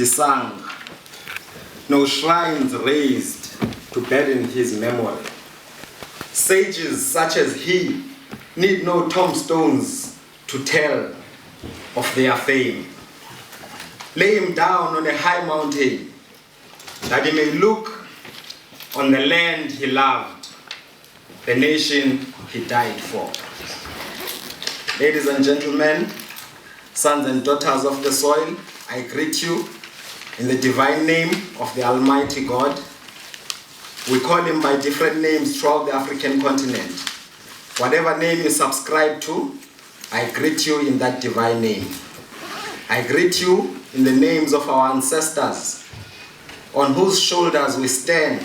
sung, no shrines raised to burden his memory. Sages such as he need no tombstones to tell of their fame. Lay him down on a high mountain, that he may look on the land he loved, the nation he died for. Ladies and gentlemen, sons and daughters of the soil, I greet you in the divine name of the Almighty God. We call him by different names throughout the African continent. Whatever name you subscribe to, I greet you in that divine name. I greet you in the names of our ancestors, on whose shoulders we stand,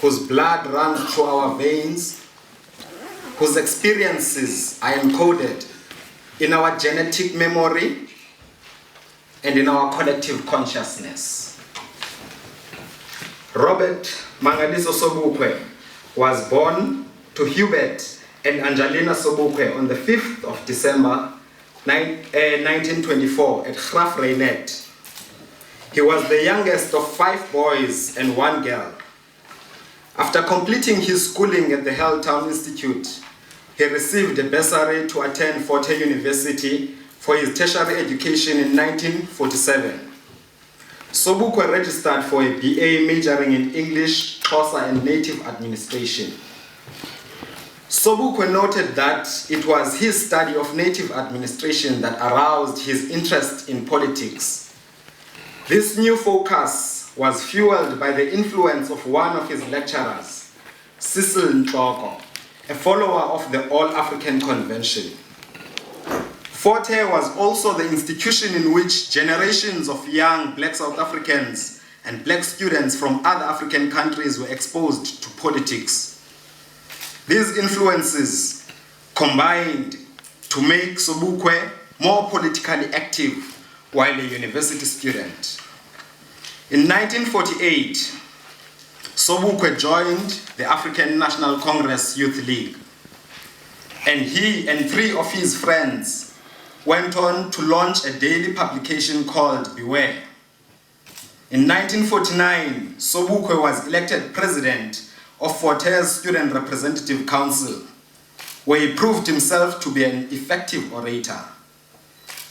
whose blood runs through our veins, whose experiences are encoded in our genetic memory and in our collective consciousness. Robert Mangaliso Sobukwe was born to Hubert and Angelina Sobukwe on the 5th of December 1924 at Graaff-Reinet. He was the youngest of 5 boys and 1 girl. After completing his schooling at the Helltown Institute, he received a bursary to attend Fort Hare University for his tertiary education in 1947. Sobukwe registered for a BA majoring in English, Xhosa, and Native Administration. Sobukwe noted that it was his study of Native Administration that aroused his interest in politics. This new focus was fueled by the influence of one of his lecturers, Cecil Ntloko, a follower of the All-African Convention. Fort Hare was also the institution in which generations of young Black South Africans and Black students from other African countries were exposed to politics. These influences combined to make Sobukwe more politically active while a university student. In 1948, Sobukwe joined the African National Congress Youth League, and he and 3 of his friends went on to launch a daily publication called Beware. In 1949, Sobukwe was elected president of Fort Hare's Student Representative Council, where he proved himself to be an effective orator.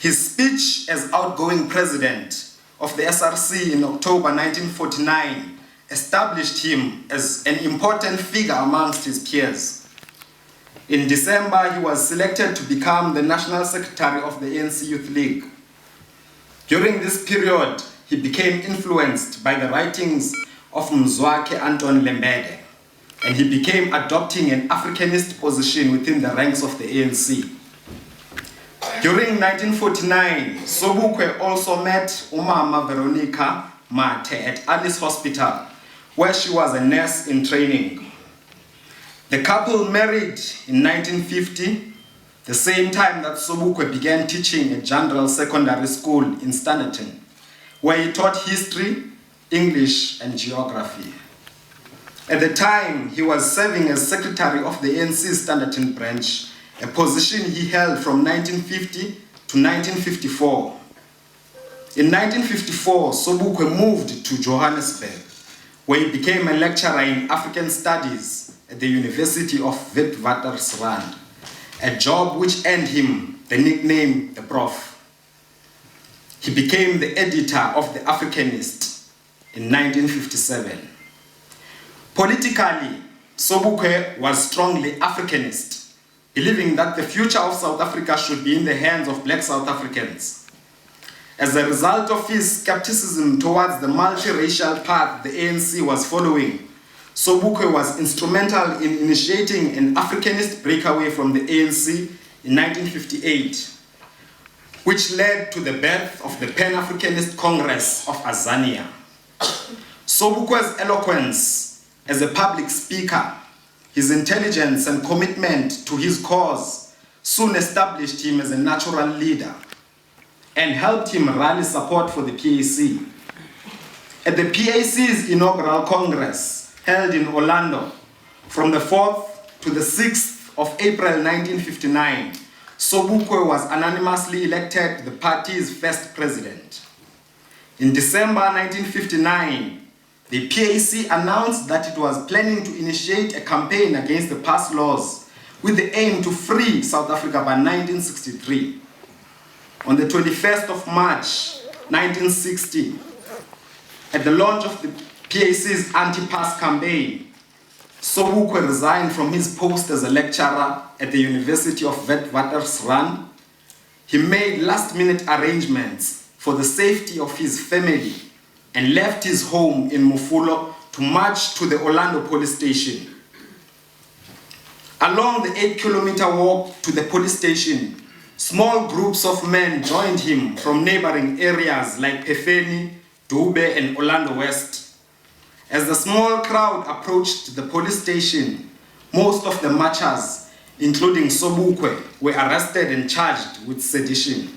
His speech as outgoing president of the SRC in October 1949 established him as an important figure amongst his peers. In December, he was selected to become the National Secretary of the ANC Youth League. During this period, he became influenced by the writings of Mzwakhe Anton Lembede, and he became adopting an Africanist position within the ranks of the ANC. During 1949, Sobukwe also met Umama Veronica Mate at Alice Hospital, where she was a nurse in training. The couple married in 1950, the same time that Sobukwe began teaching at General Secondary School in Standerton, where he taught history, English, and geography. At the time, he was serving as secretary of the ANC Standerton branch, a position he held from 1950 to 1954. In 1954, Sobukwe moved to Johannesburg, where he became a lecturer in African Studies at the University of Witwatersrand, a job which earned him the nickname the Prof. He became the editor of the Africanist in 1957. Politically, Sobukwe was strongly Africanist, believing that the future of South Africa should be in the hands of Black South Africans. As a result of his skepticism towards the multiracial path the ANC was following, Sobukwe was instrumental in initiating an Africanist breakaway from the ANC in 1958, which led to the birth of the Pan-Africanist Congress of Azania. Sobukwe's eloquence as a public speaker, his intelligence and commitment to his cause soon established him as a natural leader and helped him rally support for the PAC. At the PAC's inaugural Congress, held in Orlando from the 4th to the 6th of April 1959, Sobukwe was unanimously elected the party's first president. In December 1959, the PAC announced that it was planning to initiate a campaign against the past laws with the aim to free South Africa by 1963. On the 21st of March 1960, at the launch of the PAC's anti-pass campaign, Sobukwe resigned from his post as a lecturer at the University of Witwatersrand. He made last-minute arrangements for the safety of his family and left his home in Mufulo to march to the Orlando police station. Along the 8-kilometer walk to the police station, small groups of men joined him from neighboring areas like Pefeni, Dube, and Orlando West. As the small crowd approached the police station, most of the marchers, including Sobukwe, were arrested and charged with sedition.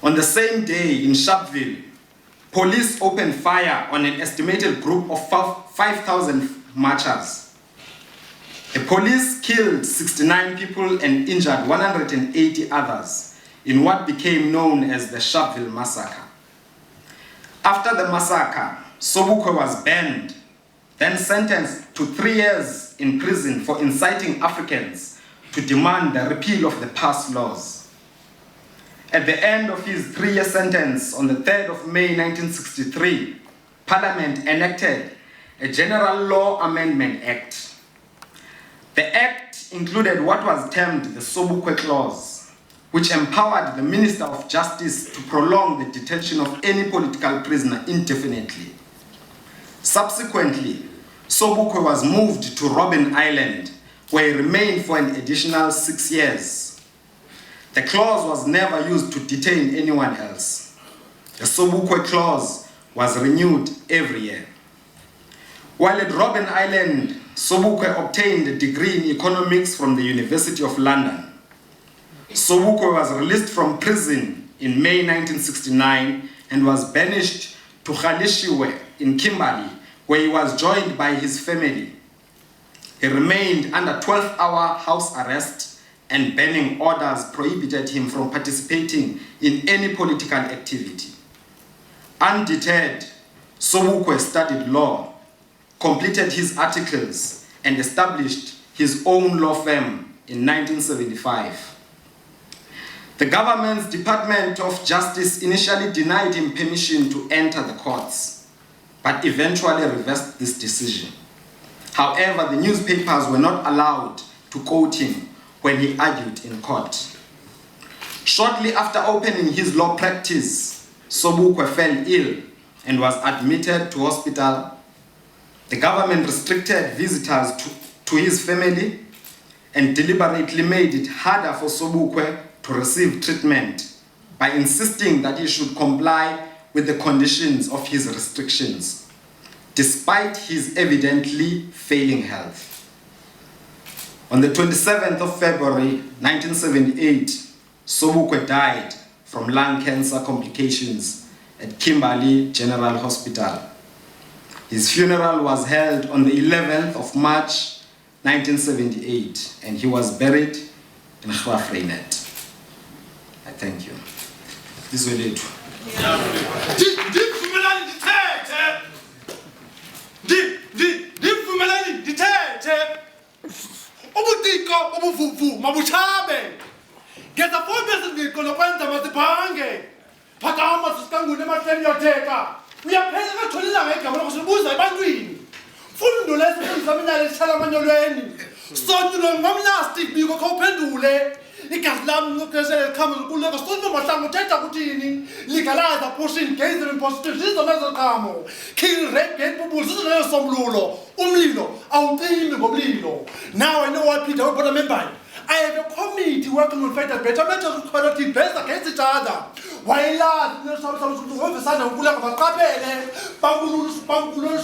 On the same day in Sharpeville, police opened fire on an estimated group of 5,000 marchers. The police killed 69 people and injured 180 others in what became known as the Sharpeville Massacre. After the massacre, Sobukwe was banned, then sentenced to 3 years in prison for inciting Africans to demand the repeal of the past laws. At the end of his 3-year sentence on the 3rd of May 1963, Parliament enacted a General Law Amendment Act. The Act included what was termed the Sobukwe Clause, which empowered the Minister of Justice to prolong the detention of any political prisoner indefinitely. Subsequently, Sobukwe was moved to Robben Island, where he remained for an additional 6 years. The clause was never used to detain anyone else. The Sobukwe Clause was renewed every year. While at Robben Island, Sobukwe obtained a degree in economics from the University of London. Sobukwe was released from prison in May 1969 and was banished to Khalishiwe in Kimberley, where he was joined by his family. He remained under 12-hour house arrest, and banning orders prohibited him from participating in any political activity. Undeterred, Sobukwe studied law, completed his articles, and established his own law firm in 1975. The government's Department of Justice initially denied him permission to enter the courts, but eventually reversed this decision. However, the newspapers were not allowed to quote him when he argued in court. Shortly after opening his law practice, Sobukwe fell ill and was admitted to hospital. The government restricted visitors to his family and deliberately made it harder for Sobukwe to receive treatment by insisting that he should comply with the conditions of his restrictions, despite his evidently failing health. On the 27th of February 1978, Sobukwe died from lung cancer complications at Kimberley General Hospital. His funeral was held on the 11th of March 1978, and he was buried in Grafreinet. I thank you. This will lead ubutiko ubuvuvu mabuchabe ngeza phobese ngikolokwenda masiphange phakama sisikangune emahleni yotheka uyaphela katholila ngegama lokusibuza ebantwini fundo lesifundisa mina lesithala amanyolweni sonto ngomlastic biko khawuphendule igazi lami ngokesele likhama kuleka sonto mahlango uthetha kuthini legalize abortion gays and prostitution izona ezoqhamo kill rape gate bubul sizona esomlulo umlilo awucimi ngomlilo. Now I know why Peter what I mean by I have a committee working on fight better matters quality based against each other. Why lad no sana ukula ngabaqaphele bangulu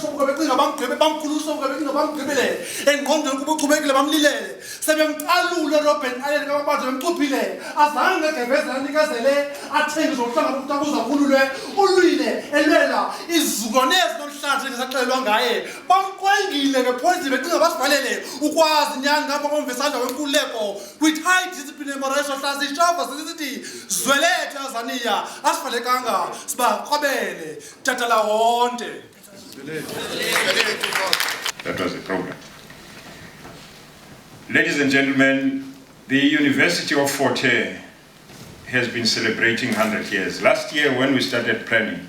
sokubecinga bangcebe bangkhulu sokubecinga bangcebele engqondo ukubuchubekile bamlilele sebemqalule Robben Island kababazo bemcuphile azange gebezela nikezele athenga zokuhlanga ukubuza kululwe ulwile elwela izukonezi nomhlanzi ngesaxelwa ngaye bamqwengile ke positive ecinga basivalele ukwazi nyanga apha komvesandla wenkululeko kwi-high discipline moderation hlase ishova sisithi zwelethi azaniya asivalekanga sibakrwabele tatala wonke. That was the problem. Ladies and gentlemen, the University of Fort Hare has been celebrating 100 years. Last year when we started planning,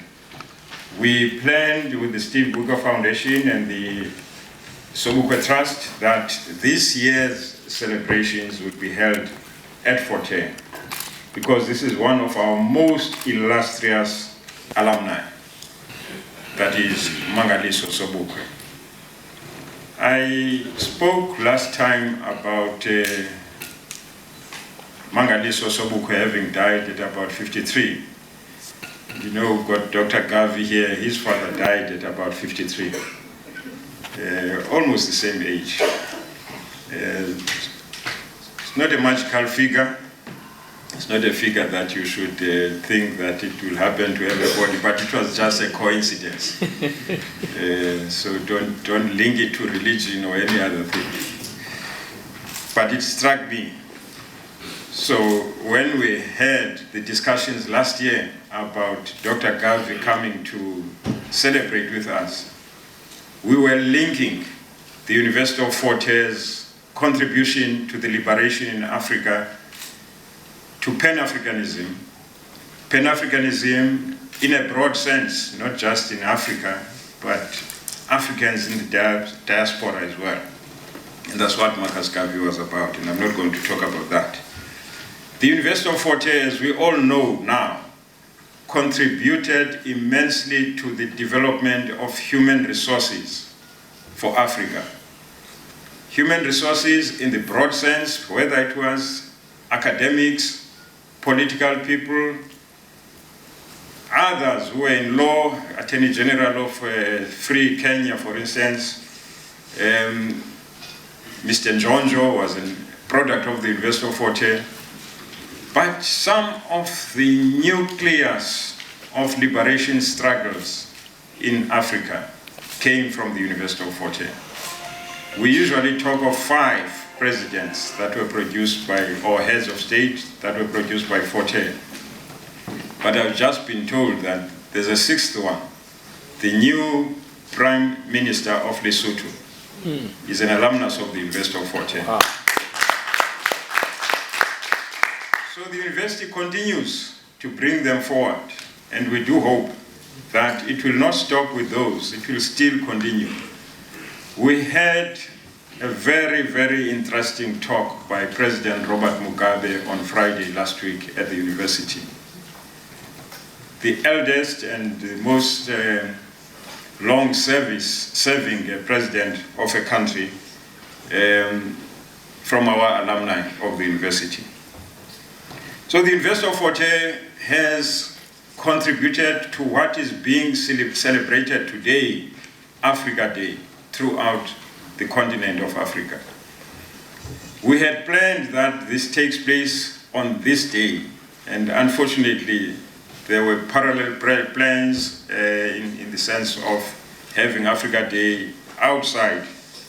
we planned with the Steve Biko Foundation and the Sobukwe Trust that this year's celebrations would be held at Fort Hare, because this is one of our most illustrious alumni, that is Mangaliso Sobukwe. I spoke last time about Mangaliso Sobukwe having died at about 53. You know, we've got Dr. Garvey here, his father died at about 53. Almost the same age. It's not a magical figure. It's not a figure that you should think that it will happen to everybody, but it was just a coincidence. So don't link it to religion or any other thing. But it struck me. So when we had the discussions last year about Dr. Garvey coming to celebrate with us, we were linking the University of Fort Hare's contribution to the liberation in Africa to Pan-Africanism. Pan-Africanism in a broad sense, not just in Africa, but Africans in the diaspora as well. And that's what Marcus Garvey was about, and I'm not going to talk about that. The University of Fort Hare, as we all know now, contributed immensely to the development of human resources for Africa. Human resources in the broad sense, whether it was academics, political people, others who were in law, Attorney General of Free Kenya, for instance. Mr. Njonjo was a product of the University of Fort Hare. But some of the nucleus of liberation struggles in Africa came from the University of Fort Hare. We usually talk of 5 presidents that were produced by, or heads of state that were produced by Fort Hare. But I've just been told that there's a 6th one. The new Prime Minister of Lesotho is an alumnus of the University of Fort Hare. Wow. So the university continues to bring them forward, and we do hope that it will not stop with those, it will still continue. We had a very, very interesting talk by President Robert Mugabe on Friday last week at the university. The eldest and the most long-serving president of a country from our alumni of the university. So the University of Fort Hare has contributed to what is being celebrated today, Africa Day, throughout the continent of Africa. We had planned that this takes place on this day, and unfortunately there were parallel plans in the sense of having Africa Day outside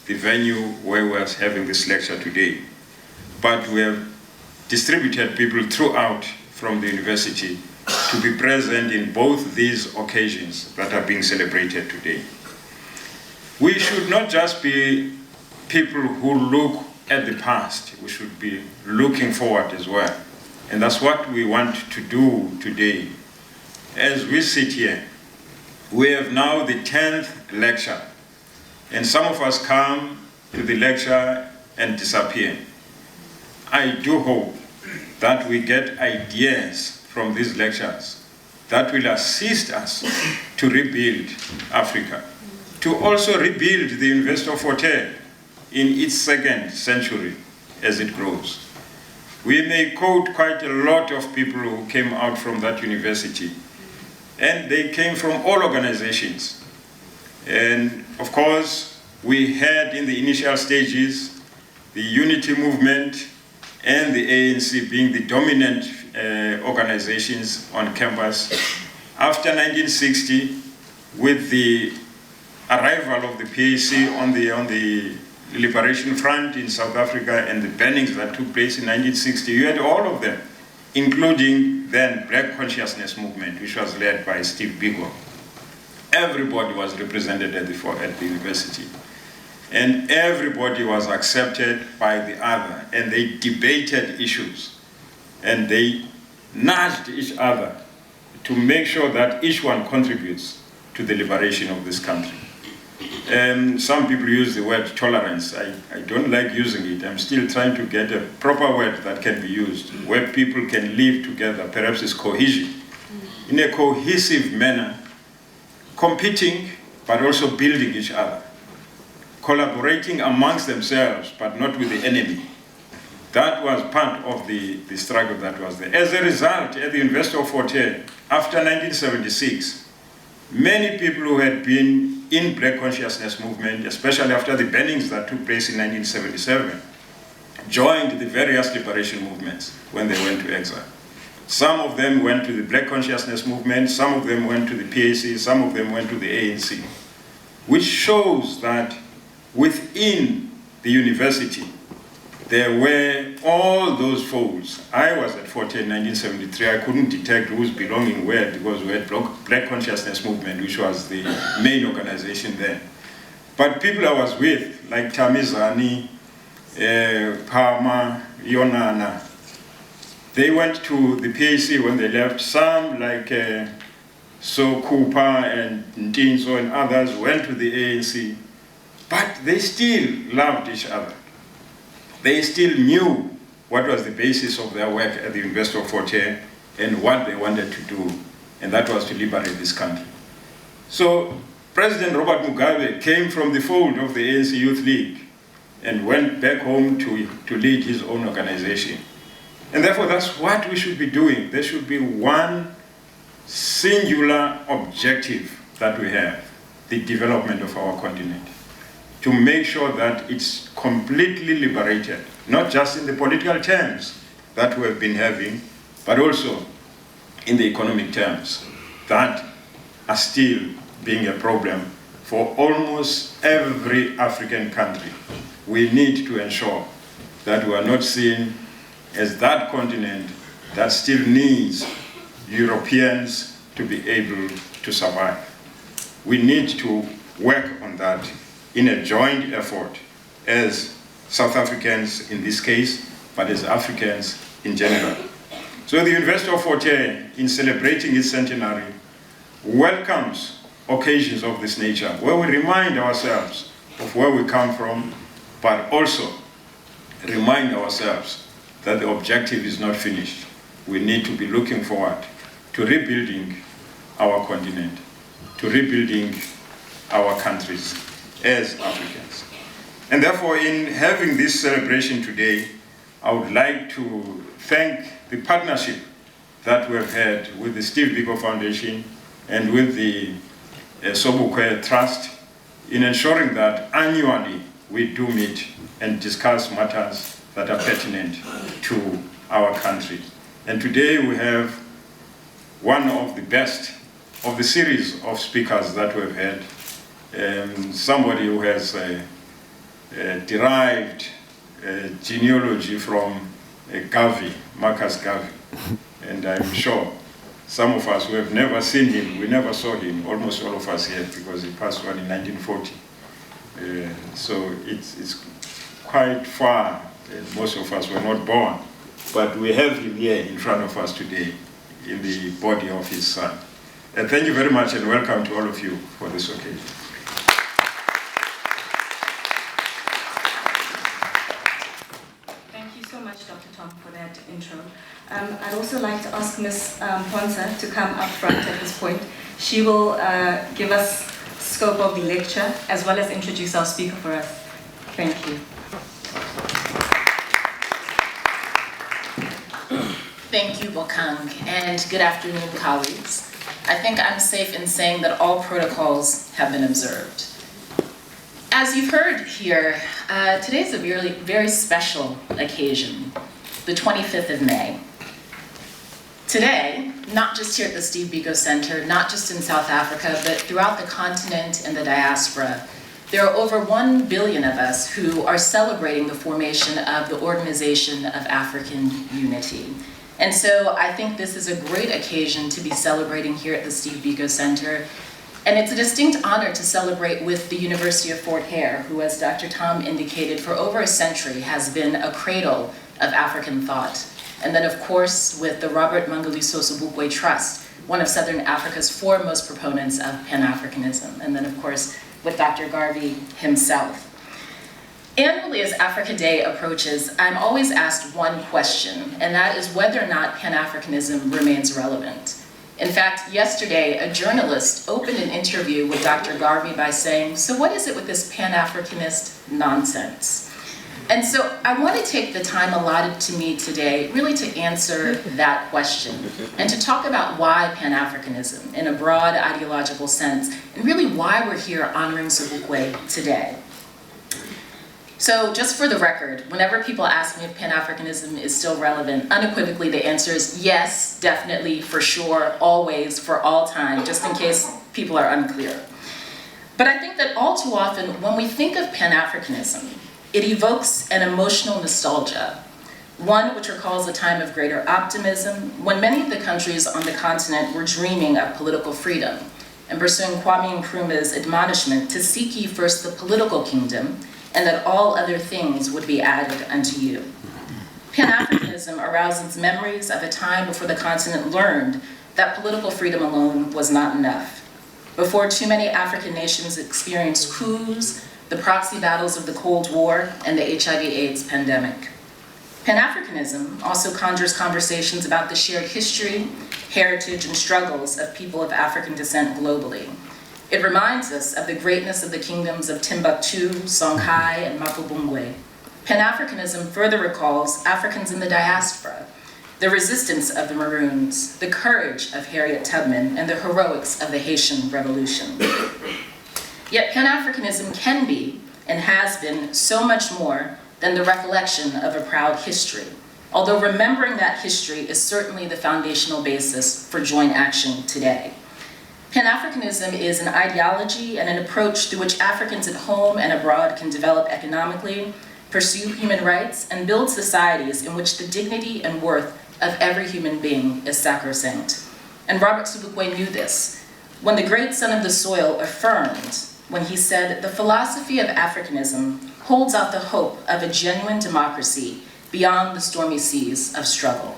the venue where we are having this lecture today. But we have distributed people throughout from the university to be present in both these occasions that are being celebrated today. We should not just be people who look at the past, we should be looking forward as well. And that's what we want to do today. As we sit here, we have now the 10th lecture, and some of us come to the lecture and disappear. I do hope that we get ideas from these lectures that will assist us to rebuild Africa, to also rebuild the University of Fort Hare in its 2nd century as it grows. We may quote quite a lot of people who came out from that university, and they came from all organizations. And of course, we had in the initial stages the unity movement and the ANC being the dominant organizations on campus. After 1960, with the arrival of the PAC on the liberation front in South Africa and the burnings that took place in 1960, you had all of them, including then Black Consciousness Movement, which was led by Steve Biko. Everybody was represented at the university. And everybody was accepted by the other, and they debated issues. And they nudged each other to make sure that each one contributes to the liberation of this country. Some people use the word tolerance. I don't like using it. I'm still trying to get a proper word that can be used, where people can live together. Perhaps it's cohesion. In a cohesive manner, competing, but also building each other. Collaborating amongst themselves, but not with the enemy. That was part of the struggle that was there. As a result, at the University of Fort Hare, after 1976, many people who had been in Black Consciousness Movement, especially after the burnings that took place in 1977, joined the various liberation movements when they went to exile. Some of them went to the Black Consciousness Movement, some of them went to the PAC, some of them went to the ANC, which shows that within the university, there were all those folds. I was at Fort Hare in 1973. I couldn't detect who's belonging where because we had Black Consciousness Movement, which was the main organization then. But people I was with, like Tamizani, Palmer, Yonana, they went to the PAC when they left. Some, like Sokupa and Ntinso and others, went to the ANC. But they still loved each other. They still knew what was the basis of their work at the University of Fort Hare and what they wanted to do, and that was to liberate this country. So President Robert Mugabe came from the fold of the ANC Youth League and went back home to lead his own organization. And therefore, that's what we should be doing. There should be one singular objective that we have, the development of our continent, to make sure that it's completely liberated, not just in the political terms that we have been having, but also in the economic terms that are still being a problem for almost every African country. We need to ensure that we are not seen as that continent that still needs Europeans to be able to survive. We need to work on that in a joint effort as South Africans in this case, but as Africans in general. So the University of Fort Hare, in celebrating its centenary, welcomes occasions of this nature, where we remind ourselves of where we come from, but also remind ourselves that the objective is not finished. We need to be looking forward to rebuilding our continent, to rebuilding our countries as Africans. And therefore, in having this celebration today, I would like to thank the partnership that we have had with the Steve Biko Foundation and with the Sobukwe Trust in ensuring that annually we do meet and discuss matters that are pertinent to our country. And today we have one of the best of the series of speakers that we've had, somebody who has derived genealogy from Garvey, Marcus Garvey. And I'm sure some of us who have never seen him, we never saw him, almost all of us here, because he passed on in 1940. So it's quite far, most of us were not born, but we have him here in front of us today in the body of his son. And thank you very much and welcome to all of you for this occasion. Thank you so much, Dr. Tom, for that intro. I'd also like to ask Ms. Ponsa to come up front at this point. She will give us scope of the lecture as well as introduce our speaker for us. Thank you. Thank you, Bokang, and good afternoon, colleagues. I think I'm safe in saying that all protocols have been observed. As you've heard here, today is a very special occasion, the 25th of May. Today, not just here at the Steve Biko Center, not just in South Africa, but throughout the continent and the diaspora, there are over 1 billion of us who are celebrating the formation of the Organization of African Unity. And so I think this is a great occasion to be celebrating here at the Steve Biko Center. And it's a distinct honor to celebrate with the University of Fort Hare, who, as Dr. Tom indicated, for over a century has been a cradle of African thought. And then, of course, with the Robert Mangaliso Sobukwe Trust, one of Southern Africa's foremost proponents of Pan-Africanism. And then, of course, with Dr. Garvey himself. Annually, as Africa Day approaches, I'm always asked one question, and that is whether or not Pan-Africanism remains relevant. In fact, yesterday, a journalist opened an interview with Dr. Garvey by saying, "So what is it with this Pan-Africanist nonsense?" And so I want to take the time allotted to me today really to answer that question and to talk about why Pan-Africanism in a broad ideological sense, and really why we're here honoring Sobukwe today. So just for the record, whenever people ask me if Pan-Africanism is still relevant, unequivocally the answer is yes, definitely, for sure, always, for all time, just in case people are unclear. But I think that all too often, when we think of Pan-Africanism, it evokes an emotional nostalgia, one which recalls a time of greater optimism, when many of the countries on the continent were dreaming of political freedom and pursuing Kwame Nkrumah's admonishment to seek ye first the political kingdom, and that all other things would be added unto you. Pan-Africanism arouses memories of a time before the continent learned that political freedom alone was not enough, before too many African nations experienced coups, the proxy battles of the Cold War, and the HIV/AIDS pandemic. Pan-Africanism also conjures conversations about the shared history, heritage, and struggles of people of African descent globally. It reminds us of the greatness of the kingdoms of Timbuktu, Songhai, and Mapubungwe. Pan-Africanism further recalls Africans in the diaspora, the resistance of the Maroons, the courage of Harriet Tubman, and the heroics of the Haitian Revolution. Yet Pan-Africanism can be, and has been, so much more than the recollection of a proud history, although remembering that history is certainly the foundational basis for joint action today. Pan-Africanism is an ideology and an approach through which Africans at home and abroad can develop economically, pursue human rights, and build societies in which the dignity and worth of every human being is sacrosanct. And Robert Sobukwe knew this when the great son of the soil affirmed, when he said, "The philosophy of Africanism holds out the hope of a genuine democracy beyond the stormy seas of struggle."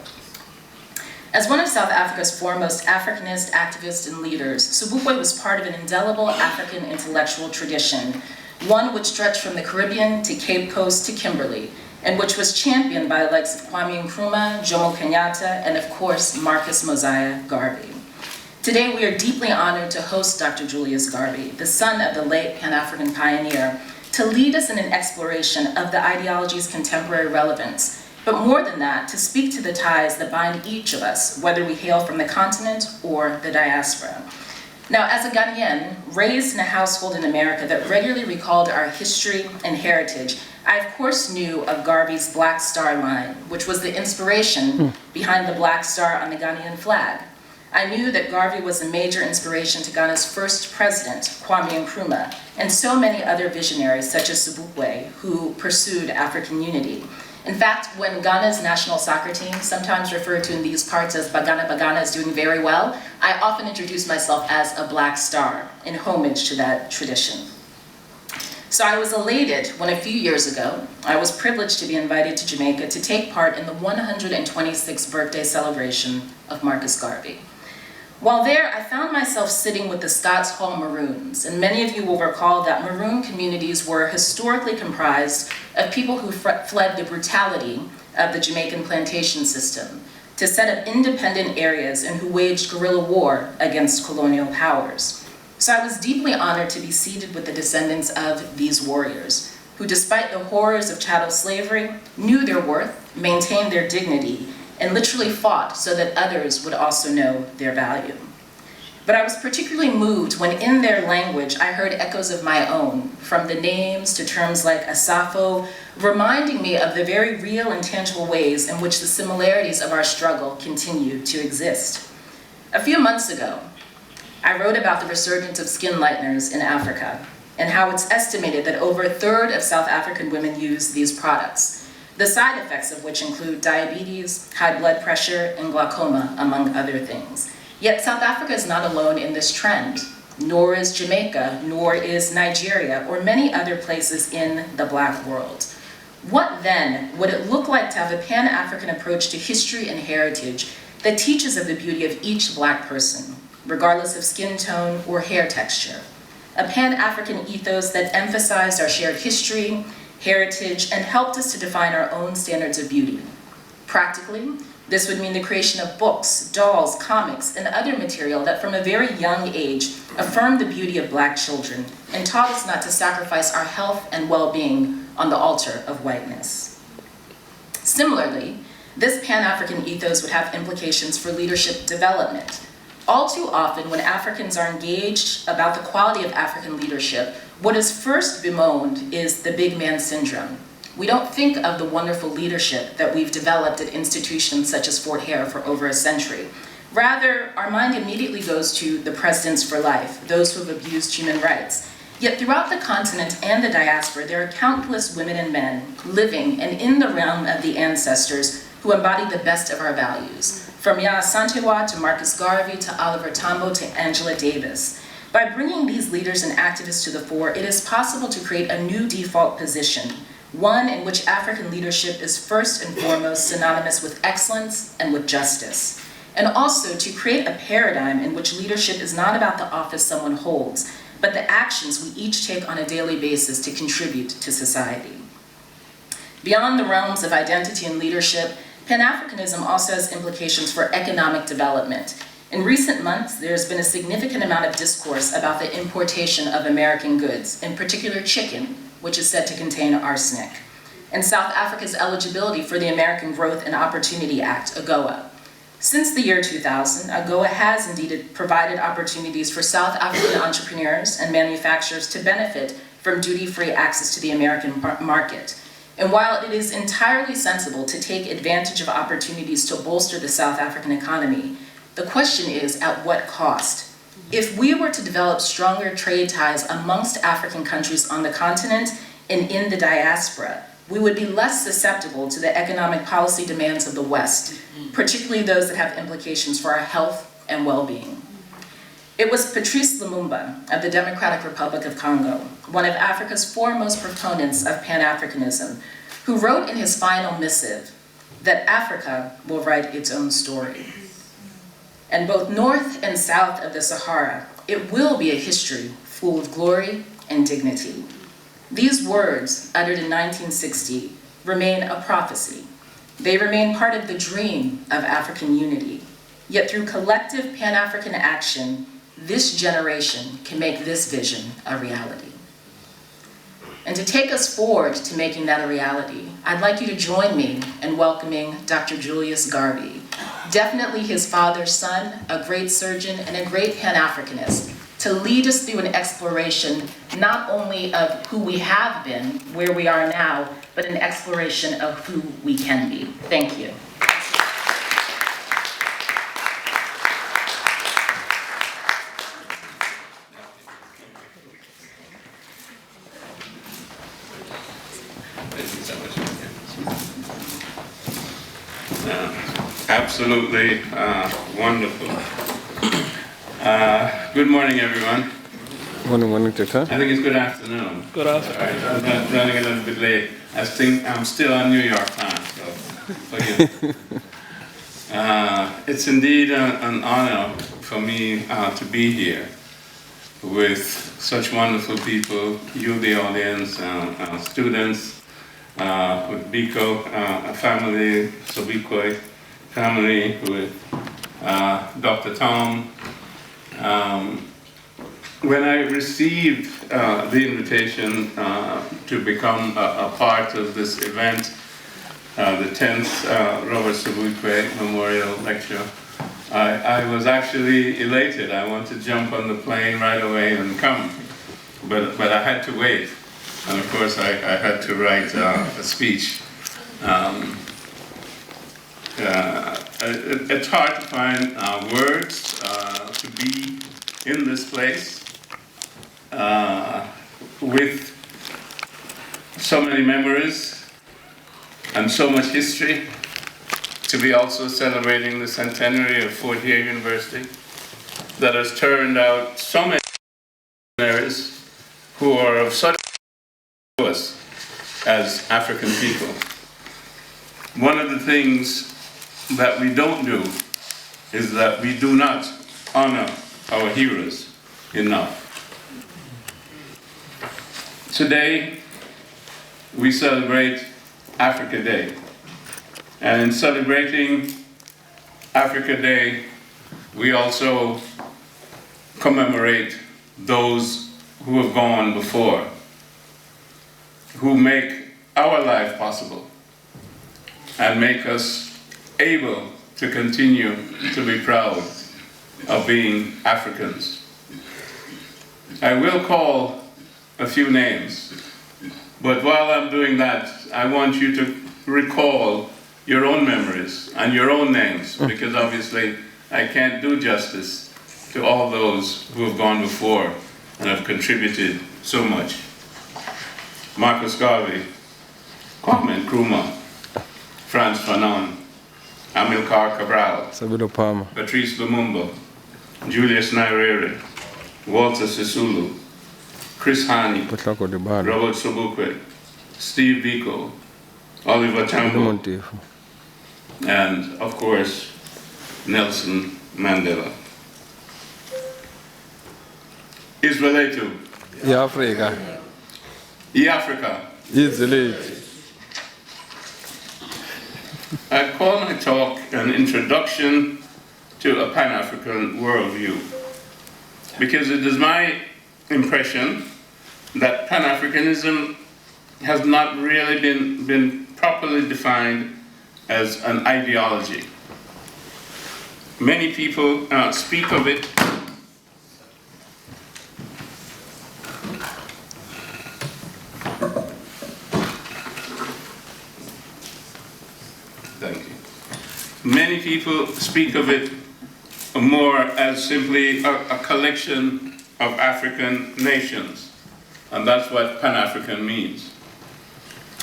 As one of South Africa's foremost Africanist activists and leaders, Sobukwe was part of an indelible African intellectual tradition, one which stretched from the Caribbean to Cape Coast to Kimberley, and which was championed by the likes of Kwame Nkrumah, Jomo Kenyatta, and of course, Marcus Mosiah Garvey. Today, we are deeply honored to host Dr. Julius Garvey, the son of the late Pan-African pioneer, to lead us in an exploration of the ideology's contemporary relevance, but more than that, to speak to the ties that bind each of us, whether we hail from the continent or the diaspora. Now, as a Ghanaian, raised in a household in America that regularly recalled our history and heritage, I of course knew of Garvey's Black Star line, which was the inspiration behind the Black Star on the Ghanaian flag. I knew that Garvey was a major inspiration to Ghana's first president, Kwame Nkrumah, and so many other visionaries such as Sobukwe, who pursued African unity. In fact, when Ghana's national soccer team, sometimes referred to in these parts as Bagana Bagana, is doing very well, I often introduce myself as a Black Star in homage to that tradition. So I was elated when a few years ago, I was privileged to be invited to Jamaica to take part in the 126th birthday celebration of Marcus Garvey. While there, I found myself sitting with the Scots Hall Maroons, and many of you will recall that Maroon communities were historically comprised of people who fled the brutality of the Jamaican plantation system to set up independent areas and who waged guerrilla war against colonial powers. So I was deeply honored to be seated with the descendants of these warriors, who despite the horrors of chattel slavery, knew their worth, maintained their dignity, and literally fought so that others would also know their value. But I was particularly moved when in their language I heard echoes of my own, from the names to terms like Asafo, reminding me of the very real and tangible ways in which the similarities of our struggle continue to exist. A few months ago, I wrote about the resurgence of skin lighteners in Africa and how it's estimated that over a third of South African women use these products, the side effects of which include diabetes, high blood pressure, and glaucoma, among other things. Yet South Africa is not alone in this trend, nor is Jamaica, nor is Nigeria, or many other places in the Black world. What then would it look like to have a Pan-African approach to history and heritage that teaches of the beauty of each Black person, regardless of skin tone or hair texture? A Pan-African ethos that emphasized our shared history, heritage, and helped us to define our own standards of beauty. Practically, this would mean the creation of books, dolls, comics, and other material that from a very young age affirmed the beauty of Black children and taught us not to sacrifice our health and well-being on the altar of whiteness. Similarly, this Pan-African ethos would have implications for leadership development. All too often, when Africans are engaged about the quality of African leadership, what is first bemoaned is the big man syndrome. We don't think of the wonderful leadership that we've developed at institutions such as Fort Hare for over a century. Rather, our mind immediately goes to the presidents for life, those who have abused human rights. Yet throughout the continent and the diaspora, there are countless women and men living and in the realm of the ancestors who embody the best of our values. From Yaa Asantewaa to Marcus Garvey to Oliver Tambo to Angela Davis. By bringing these leaders and activists to the fore, it is possible to create a new default position, one in which African leadership is first and foremost synonymous with excellence and with justice. And also to create a paradigm in which leadership is not about the office someone holds, but the actions we each take on a daily basis to contribute to society. Beyond the realms of identity and leadership, Pan-Africanism also has implications for economic development. In recent months, there's been a significant amount of discourse about the importation of American goods, in particular chicken, which is said to contain arsenic, and South Africa's eligibility for the American Growth and Opportunity Act, AGOA. Since the year 2000, AGOA has indeed provided opportunities for South African entrepreneurs and manufacturers to benefit from duty-free access to the American market. And while it is entirely sensible to take advantage of opportunities to bolster the South African economy, the question is, at what cost? If we were to develop stronger trade ties amongst African countries on the continent and in the diaspora, we would be less susceptible to the economic policy demands of the West, particularly those that have implications for our health and well-being. It was Patrice Lumumba of the Democratic Republic of Congo, one of Africa's foremost proponents of Pan-Africanism, who wrote in his final missive that Africa will write its own story. And both north and south of the Sahara, it will be a history full of glory and dignity. These words, uttered in 1960, remain a prophecy. They remain part of the dream of African unity. Yet through collective Pan-African action, this generation can make this vision a reality. And to take us forward to making that a reality, I'd like you to join me in welcoming Dr. Julius Garvey, definitely his father's son, a great surgeon and a great Pan-Africanist, to lead us through an exploration not only of who we have been, where we are now, but an exploration of who we can be. Thank you. Absolutely wonderful. Good morning, everyone. Morning, Doctor. I think it's good afternoon. Good afternoon. All right, I'm running a little bit late. I think I'm still on New York time, so forgive me. It's indeed an honor for me to be here with such wonderful people, you, the audience, students, with Biko, a family, Sobukwe family, with Dr. Tom. When I received the invitation to become a part of this event, the 10th Robert Sobukwe Memorial Lecture, I was actually elated. I wanted to jump on the plane right away and come, but I had to wait. And of course, I had to write a speech. It's hard to find words to be in this place with so many memories and so much history, to be also celebrating the centenary of Fort Hare University that has turned out so many missionaries who are of such to us as African people. One of the things that we don't do is that we do not honor our heroes enough. Today, we celebrate Africa Day. And in celebrating Africa Day, we also commemorate those who have gone before, who make our life possible and make us able to continue to be proud of being Africans. I will call a few names, but while I'm doing that, I want you to recall your own memories and your own names, because obviously I can't do justice to all those who have gone before and have contributed so much. Marcus Garvey, Kwame Nkrumah, Frantz Fanon, Amilcar Cabral, Patrice Lumumba, Julius Nyerere, Walter Sisulu, Chris Hani, Robert Sobukwe, Steve Biko, Oliver Tambo, and of course, Nelson Mandela. Israelito. Africa. Africa. Easily. I call my talk an introduction to a Pan-African worldview, because it is my impression that Pan-Africanism has not really been properly defined as an ideology. Many people speak of it Many people speak of it more as simply a collection of African nations, and that's what Pan-African means.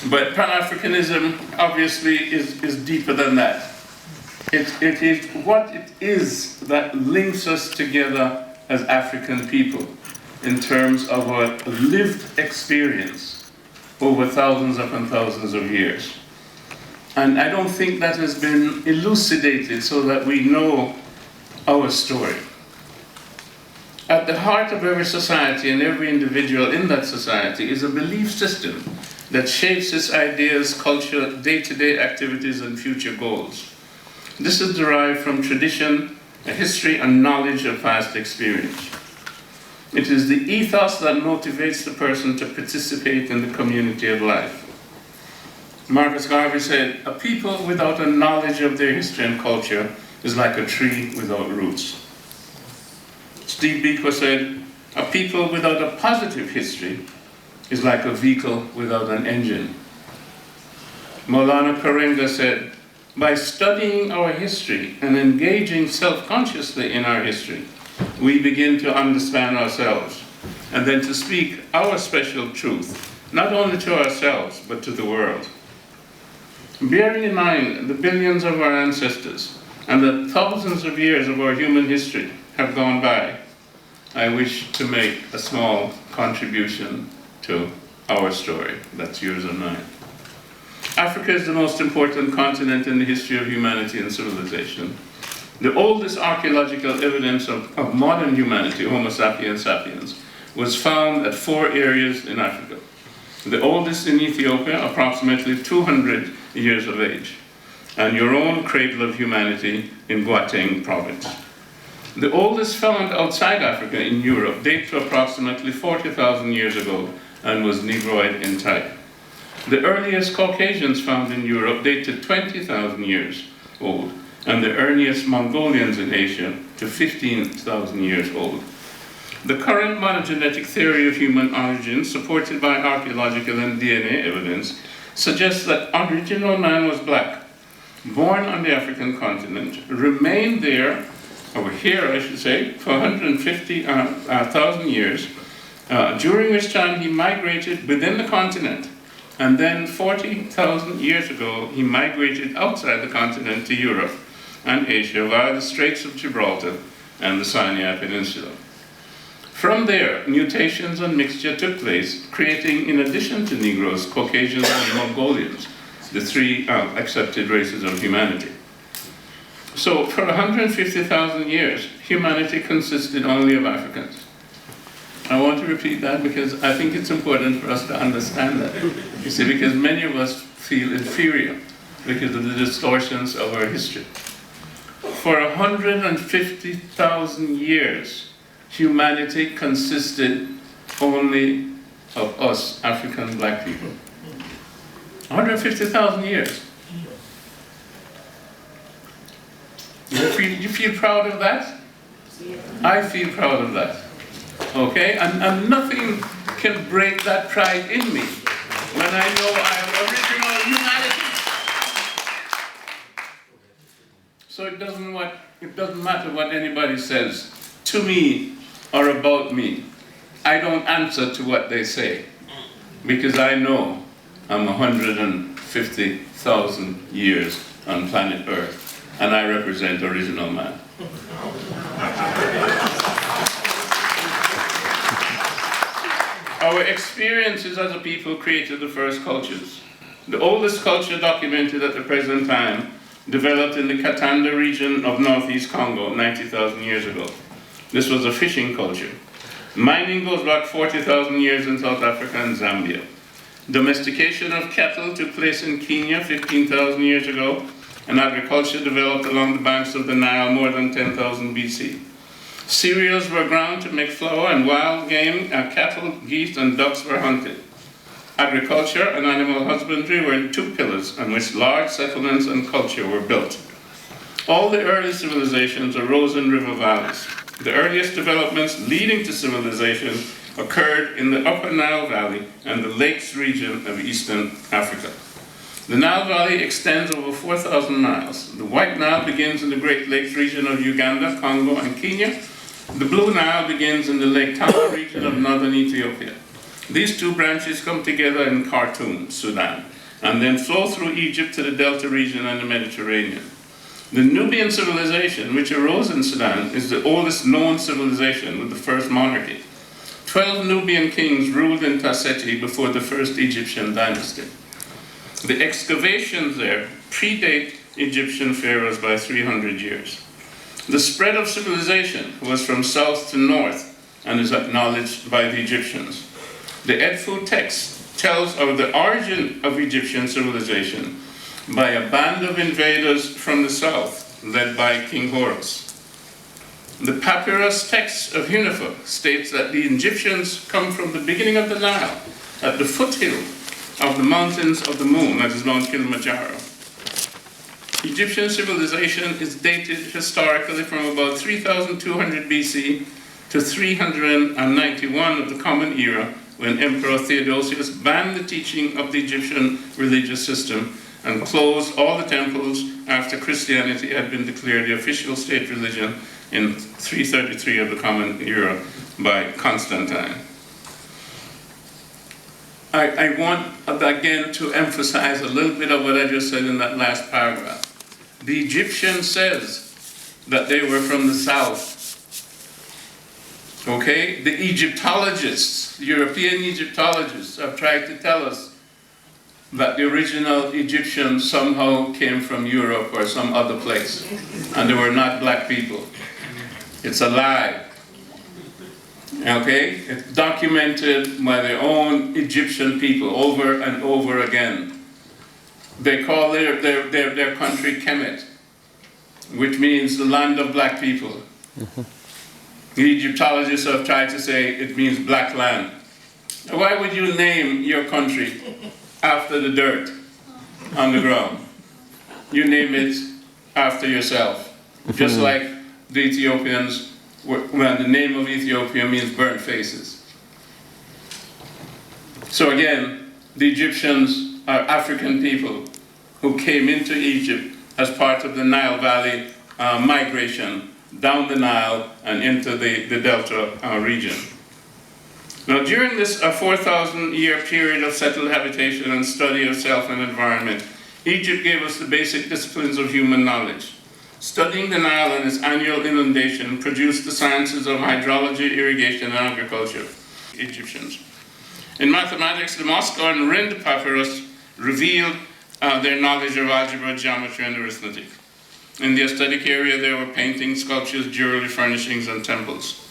But Pan-Africanism obviously is deeper than that. It is what it is that links us together as African people in terms of our lived experience over thousands upon thousands of years. And I don't think that has been elucidated so that we know our story. At the heart of every society and every individual in that society is a belief system that shapes its ideas, culture, day-to-day activities, and future goals. This is derived from tradition, a history, and knowledge of past experience. It is the ethos that motivates the person to participate in the community of life. Marcus Garvey said, "A people without a knowledge of their history and culture is like a tree without roots." Steve Biko said, "A people without a positive history is like a vehicle without an engine." Maulana Karenga said, "By studying our history and engaging self-consciously in our history, we begin to understand ourselves and then to speak our special truth, not only to ourselves, but to the world." Bearing in mind the billions of our ancestors and the thousands of years of our human history have gone by, I wish to make a small contribution to our story. That's yours and mine. Africa is the most important continent in the history of humanity and civilization. The oldest archaeological evidence of modern humanity, Homo sapiens sapiens, was found at 4 areas in Africa. The oldest in Ethiopia, approximately 200 years of age, and your own cradle of humanity in Gauteng province. The oldest found outside Africa in Europe dates to approximately 40,000 years ago and was Negroid in type. The earliest Caucasians found in Europe date to 20,000 years old, and the earliest Mongolians in Asia to 15,000 years old. The current modern genetic theory of human origin, supported by archaeological and DNA evidence, suggests that original man was black, born on the African continent, remained there over here I should say, for 150,000 years, during which time he migrated within the continent. And then 40,000 years ago, he migrated outside the continent to Europe and Asia via the Straits of Gibraltar and the Sinai Peninsula. From there, mutations and mixture took place, creating, in addition to Negroes, Caucasians and Mongolians, the three accepted races of humanity. So for 150,000 years, humanity consisted only of Africans. I want to repeat that because I think it's important for us to understand that. You see, because many of us feel inferior because of the distortions of our history. For 150,000 years, humanity consisted only of us, African black people. 150,000 years. You feel proud of that? I feel proud of that. Okay? And nothing can break that pride in me when I know I am original humanity. So it doesn't matter what anybody says to me or about me. I don't answer to what they say because I know I'm 150,000 years on planet Earth and I represent original man. Our experiences as a people created the first cultures. The oldest culture documented at the present time developed in the Katanga region of northeast Congo 90,000 years ago. This was a fishing culture. Mining goes back 40,000 years in South Africa and Zambia. Domestication of cattle took place in Kenya 15,000 years ago, and agriculture developed along the banks of the Nile more than 10,000 BC. Cereals were ground to make flour, and wild game, cattle, geese, and ducks were hunted. Agriculture and animal husbandry were two pillars on which large settlements and culture were built. All the early civilizations arose in river valleys. The earliest developments leading to civilization occurred in the upper Nile Valley and the lakes region of eastern Africa. The Nile Valley extends over 4,000 miles. The White Nile begins in the Great Lakes region of Uganda, Congo, and Kenya. The Blue Nile begins in the Lake Tana region of northern Ethiopia. These two branches come together in Khartoum, Sudan, and then flow through Egypt to the Delta region and the Mediterranean. The Nubian civilization, which arose in Sudan, is the oldest known civilization with the first monarchy. 12 Nubian kings ruled in Tasseti before the first Egyptian dynasty. The excavations there predate Egyptian pharaohs by 300 years. The spread of civilization was from south to north and is acknowledged by the Egyptians. The Edfu text tells of the origin of Egyptian civilization by a band of invaders from the south, led by King Horus. The papyrus text of Hunefer states that the Egyptians come from the beginning of the Nile, at the foothill of the mountains of the moon, that is Mount Kilimanjaro. Egyptian civilization is dated historically from about 3,200 BC to 391 of the Common Era, when Emperor Theodosius banned the teaching of the Egyptian religious system and closed all the temples after Christianity had been declared the official state religion in 333 of the Common Era by Constantine. I want again to emphasize a little bit of what I just said in that last paragraph. The Egyptian says that they were from the south. Okay? The Egyptologists, European Egyptologists, have tried to tell us that the original Egyptians somehow came from Europe or some other place, and they were not black people. It's a lie. Okay? It's documented by their own Egyptian people over and over again. They call their country Kemet, which means the land of black people. The Egyptologists have tried to say it means black land. Why would you name your country after the dirt on the ground? You name it after yourself. Just like the Ethiopians, when the name of Ethiopia means burnt faces. So again, the Egyptians are African people who came into Egypt as part of the Nile Valley migration down the Nile and into the Delta region. Now, during this 4,000-year period of settled habitation and study of self and environment, Egypt gave us the basic disciplines of human knowledge. Studying the Nile and its annual inundation produced the sciences of hydrology, irrigation, and agriculture. Egyptians. In mathematics, the Moscow and Rind papyrus revealed their knowledge of algebra, geometry, and arithmetic. In the aesthetic area, there were paintings, sculptures, jewelry, furnishings, and temples.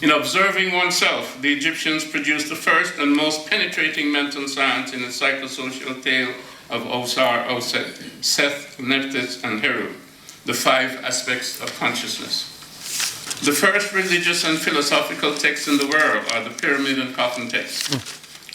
In observing oneself, the Egyptians produced the first and most penetrating mental science in the psychosocial tale of Osar, Oset, Seth, Nephthys, and Hare, the 5 aspects of consciousness. The first religious and philosophical texts in the world are the Pyramid and Coffin texts.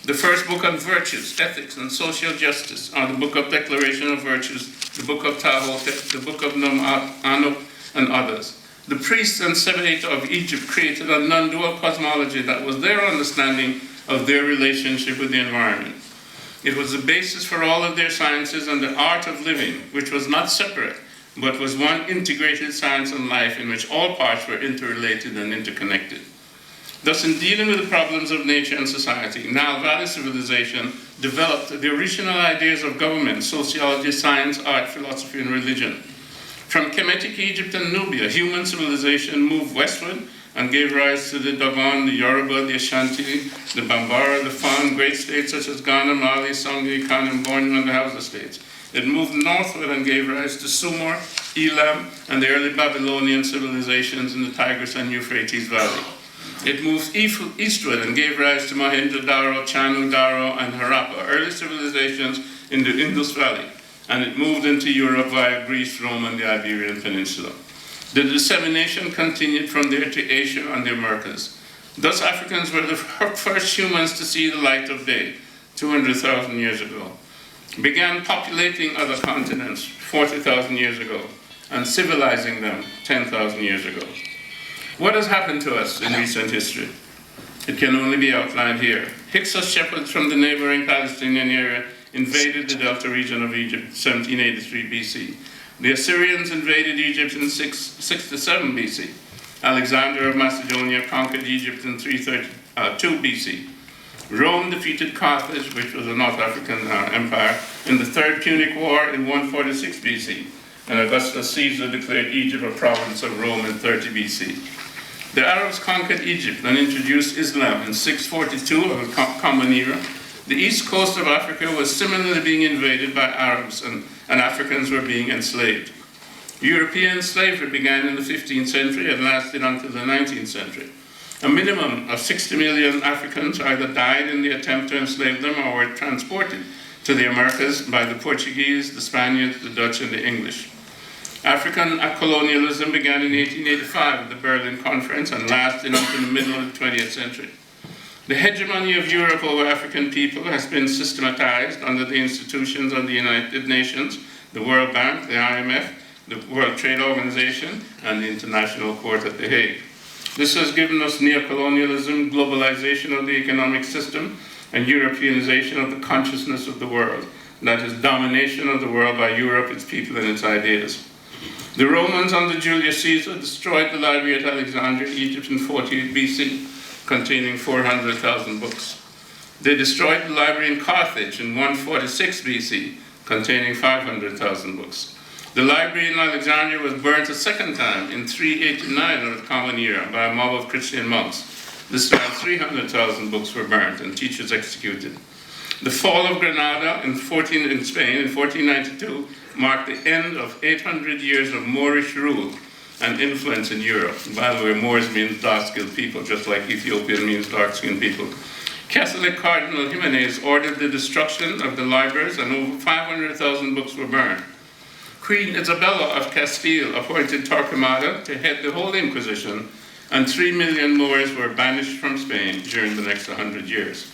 The first book on virtues, ethics, and social justice are the Book of Declaration of Virtues, the Book of Tahotep, the Book of Num Anu, and others. The priests and Sebeit of Egypt created a non-dual cosmology that was their understanding of their relationship with the environment. It was the basis for all of their sciences and the art of living, which was not separate, but was one integrated science and life in which all parts were interrelated and interconnected. Thus, in dealing with the problems of nature and society, Nile Valley civilization developed the original ideas of government, sociology, science, art, philosophy, and religion. From Kemetic Egypt and Nubia, human civilization moved westward and gave rise to the Dogon, the Yoruba, the Ashanti, the Bambara, the Fan, great states such as Ghana, Mali, Songhai, Khan, Borneo, and the Hausa states. It moved northward and gave rise to Sumer, Elam, and the early Babylonian civilizations in the Tigris and Euphrates Valley. It moved eastward and gave rise to Mohenjo-Daro, Chanu-Daro, and Harappa, early civilizations in the Indus Valley. And it moved into Europe via Greece, Rome, and the Iberian Peninsula. The dissemination continued from there to Asia and the Americas. Thus, Africans were the first humans to see the light of day, 200,000 years ago. Began populating other continents 40,000 years ago, and civilizing them 10,000 years ago. What has happened to us in recent history? It can only be outlined here. Hyksos shepherds from the neighboring Palestinian area invaded the Delta region of Egypt in 1783 BC. The Assyrians invaded Egypt in 667 BC. Alexander of Macedonia conquered Egypt in 332 BC. Rome defeated Carthage, which was a North African empire, in the Third Punic War in 146 BC. And Augustus Caesar declared Egypt a province of Rome in 30 BC. The Arabs conquered Egypt and introduced Islam in 642 of the Common Era. The east coast of Africa was similarly being invaded by Arabs, and Africans were being enslaved. European slavery began in the 15th century and lasted until the 19th century. A minimum of 60 million Africans either died in the attempt to enslave them or were transported to the Americas by the Portuguese, the Spaniards, the Dutch, and the English. African colonialism began in 1885 at the Berlin Conference and lasted until the middle of the 20th century. The hegemony of Europe over African people has been systematized under the institutions of the United Nations, the World Bank, the IMF, the World Trade Organization, and the International Court at The Hague. This has given us neocolonialism, globalization of the economic system, and Europeanization of the consciousness of the world. That is, domination of the world by Europe, its people, and its ideas. The Romans under Julius Caesar destroyed the library at Alexandria, Egypt in 48 BC, containing 400,000 books. They destroyed the library in Carthage in 146 BC, containing 500,000 books. The library in Alexandria was burnt a second time in 389 of the Common Era by a mob of Christian monks. This time 300,000 books were burnt and teachers executed. The fall of Granada in Spain in 1492 marked the end of 800 years of Moorish rule and influence in Europe. By the way, Moors means dark-skinned people, just like Ethiopian means dark-skinned people. Catholic Cardinal Jimenez ordered the destruction of the libraries, and over 500,000 books were burned. Queen Isabella of Castile appointed Torquemada to head the whole Inquisition, and 3 million Moors were banished from Spain during the next 100 years.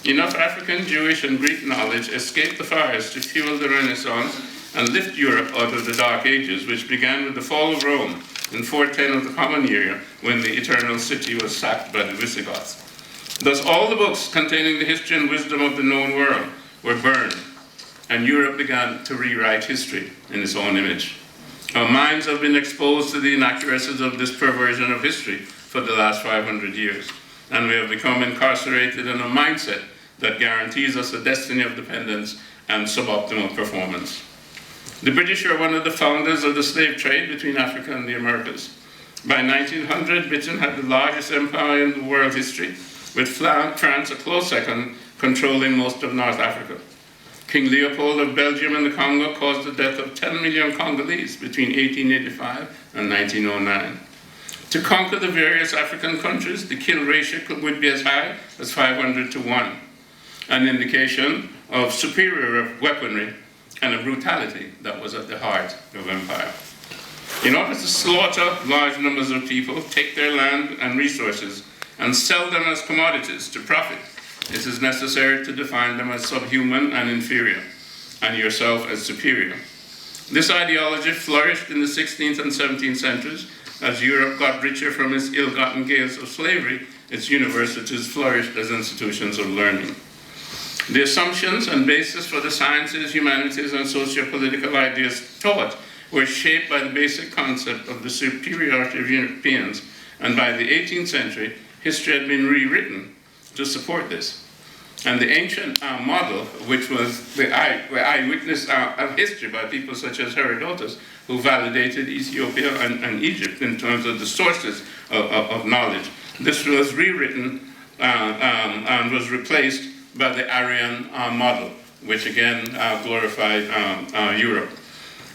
Enough African, Jewish, and Greek knowledge escaped the fires to fuel the Renaissance and lift Europe out of the Dark Ages, which began with the fall of Rome in 410 of the Common Era, when the Eternal City was sacked by the Visigoths. Thus, all the books containing the history and wisdom of the known world were burned, and Europe began to rewrite history in its own image. Our minds have been exposed to the inaccuracies of this perversion of history for the last 500 years, and we have become incarcerated in a mindset that guarantees us a destiny of dependence and suboptimal performance. The British are one of the founders of the slave trade between Africa and the Americas. By 1900, Britain had the largest empire in the world history, with France a close second, controlling most of North Africa. King Leopold of Belgium and the Congo caused the death of 10 million Congolese between 1885 and 1909. To conquer the various African countries, the kill ratio would be as high as 500 to 1, an indication of superior weaponry and a brutality that was at the heart of empire. In order to slaughter large numbers of people, take their land and resources, and sell them as commodities to profit, it is necessary to define them as subhuman and inferior, and yourself as superior. This ideology flourished in the 16th and 17th centuries. As Europe got richer from its ill-gotten gains of slavery, its universities flourished as institutions of learning. The assumptions and basis for the sciences, humanities, and socio-political ideas taught were shaped by the basic concept of the superiority of Europeans, and by the 18th century, history had been rewritten to support this. And the ancient model, which was the eyewitness of history by people such as Herodotus, who validated Ethiopia and Egypt in terms of the sources of knowledge, this was rewritten and was replaced by the Aryan model, which again glorified Europe.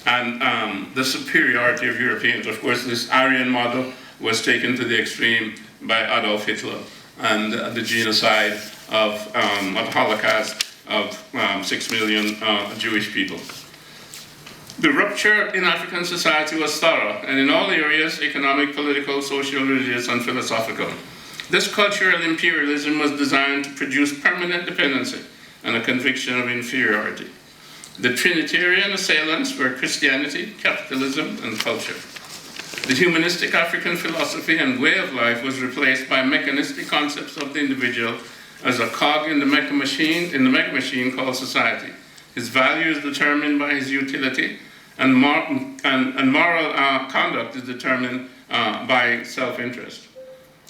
And the superiority of Europeans. Of course, this Aryan model was taken to the extreme by Adolf Hitler and the genocide of Holocaust of 6 million Jewish people. The rupture in African society was thorough, and in all areas, economic, political, social, religious, and philosophical. This cultural imperialism was designed to produce permanent dependency and a conviction of inferiority. The Trinitarian assailants were Christianity, capitalism, and culture. The humanistic African philosophy and way of life was replaced by mechanistic concepts of the individual as a cog in the mega machine called society. His value is determined by his utility, and moral conduct is determined by self-interest.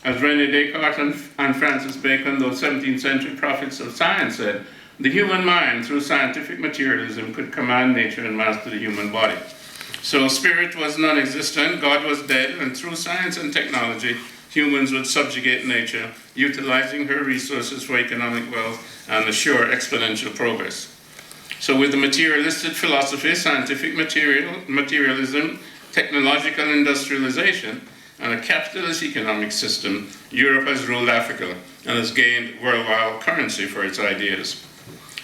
As René Descartes and Francis Bacon, those 17th century prophets of science, said, the human mind, through scientific materialism, could command nature and master the human body. So spirit was non-existent, God was dead, and through science and technology, humans would subjugate nature, utilizing her resources for economic wealth and assure exponential progress. So with the materialistic philosophy, scientific materialism, technological industrialization, and a capitalist economic system, Europe has ruled Africa and has gained worldwide currency for its ideas.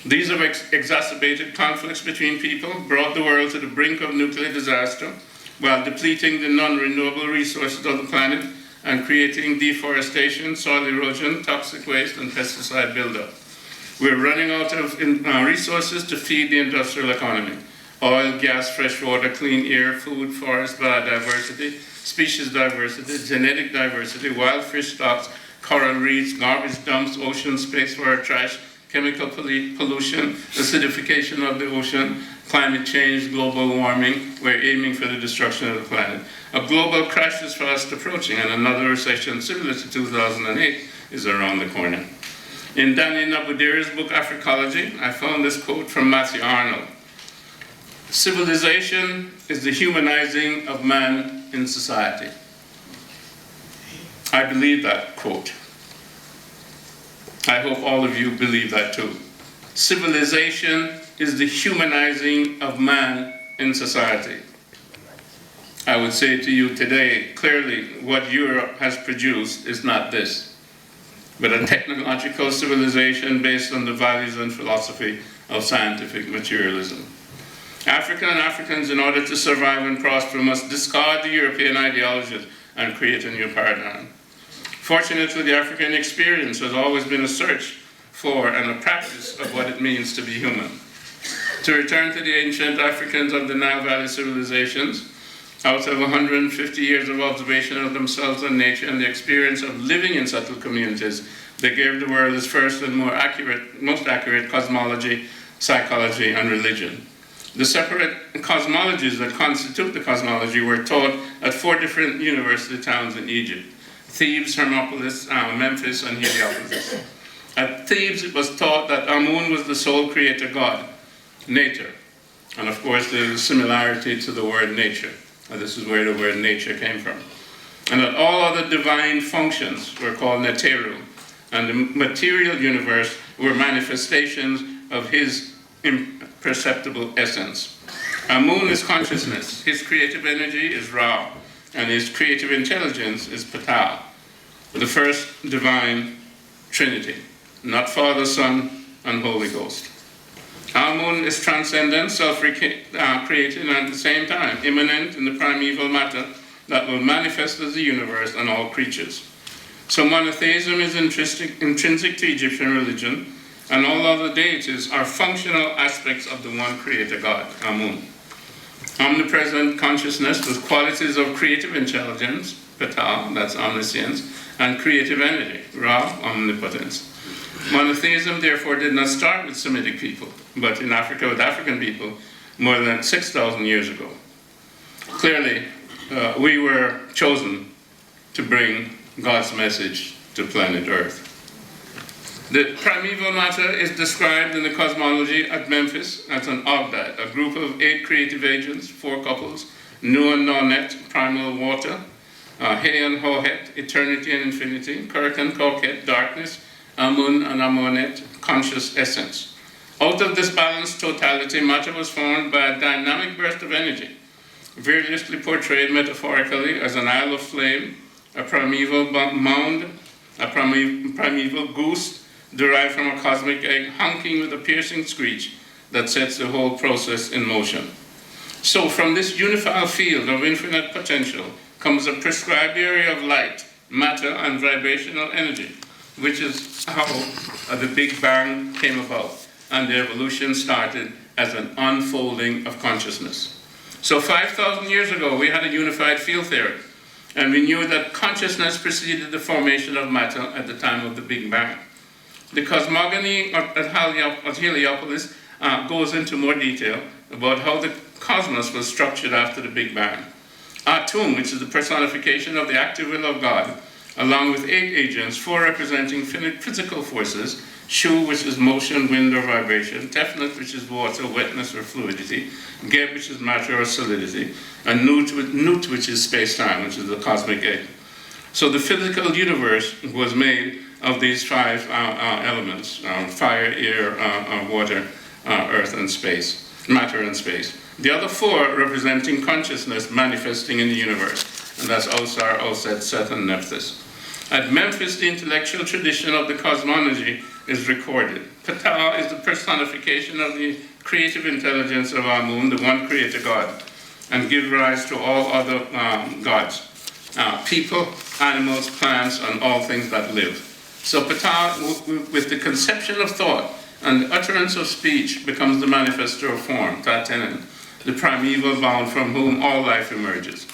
These have exacerbated conflicts between people, brought the world to the brink of nuclear disaster, while depleting the non-renewable resources of the planet and creating deforestation, soil erosion, toxic waste, and pesticide buildup. We're running out of resources to feed the industrial economy. Oil, gas, fresh water, clean air, food, forest, biodiversity, species diversity, genetic diversity, wild fish stocks, coral reefs, garbage dumps, ocean space for our trash, chemical pollution, acidification of the ocean, climate change, global warming. We're aiming for the destruction of the planet. A global crash is fast approaching, and another recession similar to 2008 is around the corner. In Danny Nabudiri's book, Africology, I found this quote from Matthew Arnold. Civilization is the humanizing of man in society. I believe that quote. I hope all of you believe that too. Civilization is the humanizing of man in society. I would say to you today, clearly, what Europe has produced is not this, but a technological civilization based on the values and philosophy of scientific materialism. Africa and Africans, in order to survive and prosper, must discard the European ideologies and create a new paradigm. Fortunately, the African experience has always been a search for and a practice of what it means to be human. To return to the ancient Africans of the Nile Valley civilizations, out of 150 years of observation of themselves and nature and the experience of living in subtle communities, they gave the world its first and most accurate cosmology, psychology, and religion. The separate cosmologies that constitute the cosmology were taught at 4 different university towns in Egypt: Thebes, Hermopolis, Memphis, and Heliopolis. At Thebes, it was taught that Amun was the sole creator god, nature. And of course, there's a similarity to the word nature. And this is where the word nature came from. And that all other divine functions were called neteru, and the material universe were manifestations of his imperceptible essence. Amun is consciousness, his creative energy is Ra, and his creative intelligence is Ptah, the first divine trinity, not Father, Son, and Holy Ghost. Amun is transcendent, self-creating, and at the same time immanent in the primeval matter that will manifest as the universe and all creatures. So monotheism is intrinsic to Egyptian religion, and all other deities are functional aspects of the one creator God, Amun. Omnipresent consciousness with qualities of creative intelligence, Ptah, that's omniscience, and creative energy, Ra, omnipotence. Monotheism, therefore, did not start with Semitic people, but in Africa with African people more than 6,000 years ago. Clearly, we were chosen to bring God's message to planet Earth. The primeval matter is described in the cosmology at Memphis as an Ogdad, a group of 8 creative agents, 4 couples, Nu and Nonet, primal water, He and Hohet, eternity and infinity, Kirk and Koket, darkness, Amun and Amonet, conscious essence. Out of this balanced totality, matter was formed by a dynamic burst of energy, variously portrayed metaphorically as an isle of flame, a primeval mound, a primeval goose derived from a cosmic egg, honking with a piercing screech that sets the whole process in motion. So from this unified field of infinite potential comes a prescribed area of light, matter, and vibrational energy, which is how the Big Bang came about, and the evolution started as an unfolding of consciousness. So 5,000 years ago, we had a unified field theory, and we knew that consciousness preceded the formation of matter at the time of the Big Bang. The cosmogony at Heliopolis goes into more detail about how the cosmos was structured after the Big Bang. Atum, which is the personification of the active will of God, along with 8 agents, 4 representing physical forces, Shu, which is motion, wind, or vibration, Tefnut, which is water, wetness, or fluidity, Geb, which is matter or solidity, and Nut, which is space-time, which is the cosmic egg. So the physical universe was made of these 5 elements, fire, air, water, earth, and space, matter and space. The other 4 representing consciousness manifesting in the universe, and that's Osar, Oset, Seth, and Nephthys. At Memphis, the intellectual tradition of the cosmology is recorded. Ptah is the personification of the creative intelligence of Amun, the one creator God, and give rise to all other gods, people, animals, plants, and all things that live. So Ptah, with the conception of thought and the utterance of speech, becomes the manifestor of form, Tatenen, the primeval bound from whom all life emerges.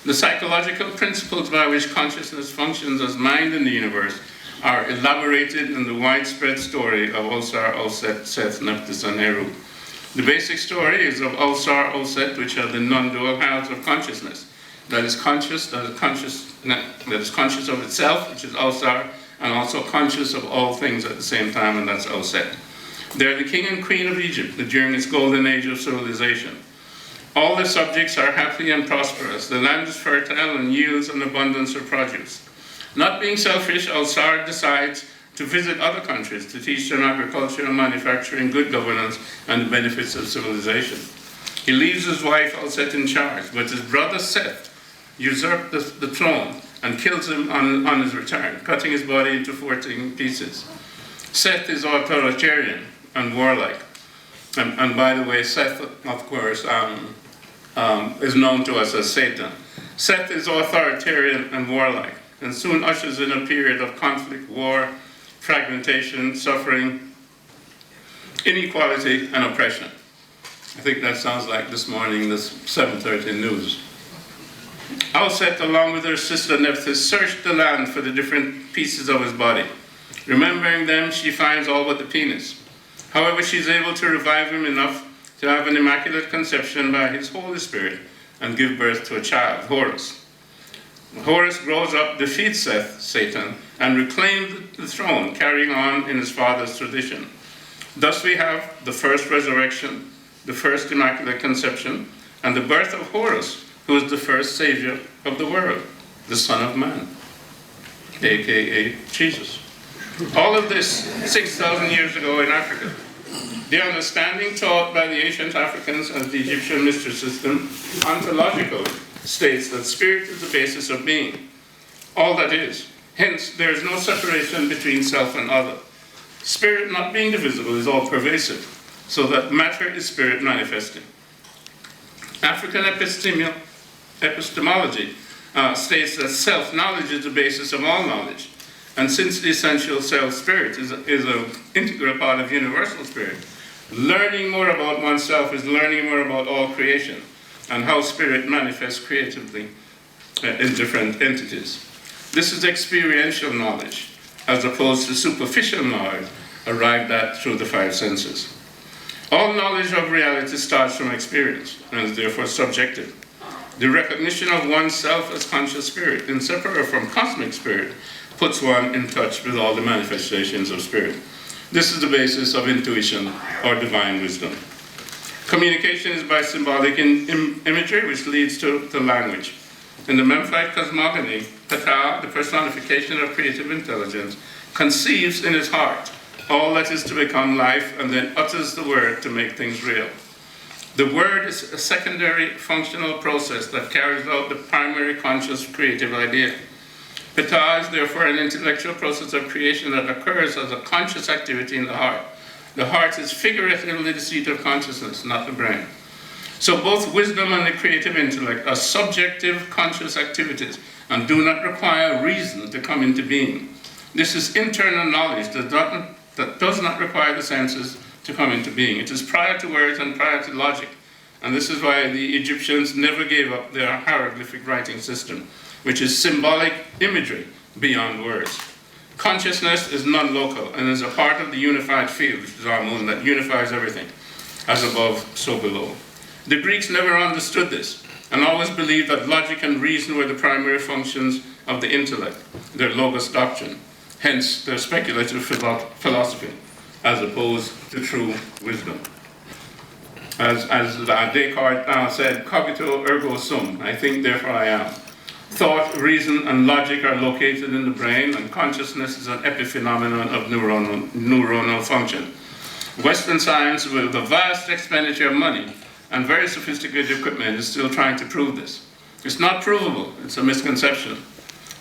The psychological principles by which consciousness functions as mind in the universe are elaborated in the widespread story of Osar, Oset, Seth, Nephthys, and Heru. The basic story is of Osar, Oset, which are the non-dual halves of consciousness. That is conscious of itself, which is Osar, and also conscious of all things at the same time, and that's Oset. They're the king and queen of Egypt during its golden age of civilization. All the subjects are happy and prosperous. The land is fertile and yields an abundance of produce. Not being selfish, Osar decides to visit other countries to teach them agriculture and manufacturing, good governance, and the benefits of civilization. He leaves his wife Oset in charge, but his brother Seth usurped the throne and kills him on his return, cutting his body into 14 pieces. Seth is authoritarian and warlike. And by the way, Seth, of course, is known to us as Satan. Seth is authoritarian and warlike, and soon ushers in a period of conflict, war, fragmentation, suffering, inequality, and oppression. I think that sounds like this morning, this 7:30 news. Oset, along with her sister Nephthys, searched the land for the different pieces of his body. Remembering them, she finds all but the penis. However, she's able to revive him enough to have an immaculate conception by his Holy Spirit and give birth to a child, Horus. Horus grows up, defeats Satan, and reclaims the throne, carrying on in his father's tradition. Thus we have the first resurrection, the first immaculate conception, and the birth of Horus, who is the first savior of the world, the Son of Man, aka Jesus. All of this 6,000 years ago in Africa. The understanding taught by the ancient Africans as the Egyptian mystery system, ontological, states that spirit is the basis of being, all that is. Hence, there is no separation between self and other. Spirit, not being divisible, is all pervasive, so that matter is spirit manifesting. African epistemology states that self-knowledge is the basis of all knowledge, and since the essential self-spirit is an integral part of universal spirit, learning more about oneself is learning more about all creation and how spirit manifests creatively in different entities. This is experiential knowledge, as opposed to superficial knowledge arrived at through the five senses. All knowledge of reality starts from experience and is therefore subjective. The recognition of oneself as conscious spirit, inseparable from cosmic spirit, puts one in touch with all the manifestations of spirit. This is the basis of intuition or divine wisdom. Communication is by symbolic imagery, which leads to language. In the Memphite cosmogony, Ptah, the personification of creative intelligence, conceives in his heart all that is to become life and then utters the word to make things real. The word is a secondary functional process that carries out the primary conscious creative idea. Ptah is therefore an intellectual process of creation that occurs as a conscious activity in the heart. The heart is figuratively the seat of consciousness, not the brain. So both wisdom and the creative intellect are subjective conscious activities and do not require reason to come into being. This is internal knowledge that does not require the senses to come into being. It is prior to words and prior to logic. And this is why the Egyptians never gave up their hieroglyphic writing system, which is symbolic imagery beyond words. Consciousness is non-local and is a part of the unified field, which is Amun, that unifies everything, as above, so below. The Greeks never understood this and always believed that logic and reason were the primary functions of the intellect, their logos doctrine, hence their speculative philosophy, as opposed to true wisdom. As Descartes said, cogito ergo sum, I think therefore I am. Thought, reason, and logic are located in the brain, and consciousness is an epiphenomenon of neuronal function. Western science, with a vast expenditure of money and very sophisticated equipment, is still trying to prove this. It's not provable, it's a misconception.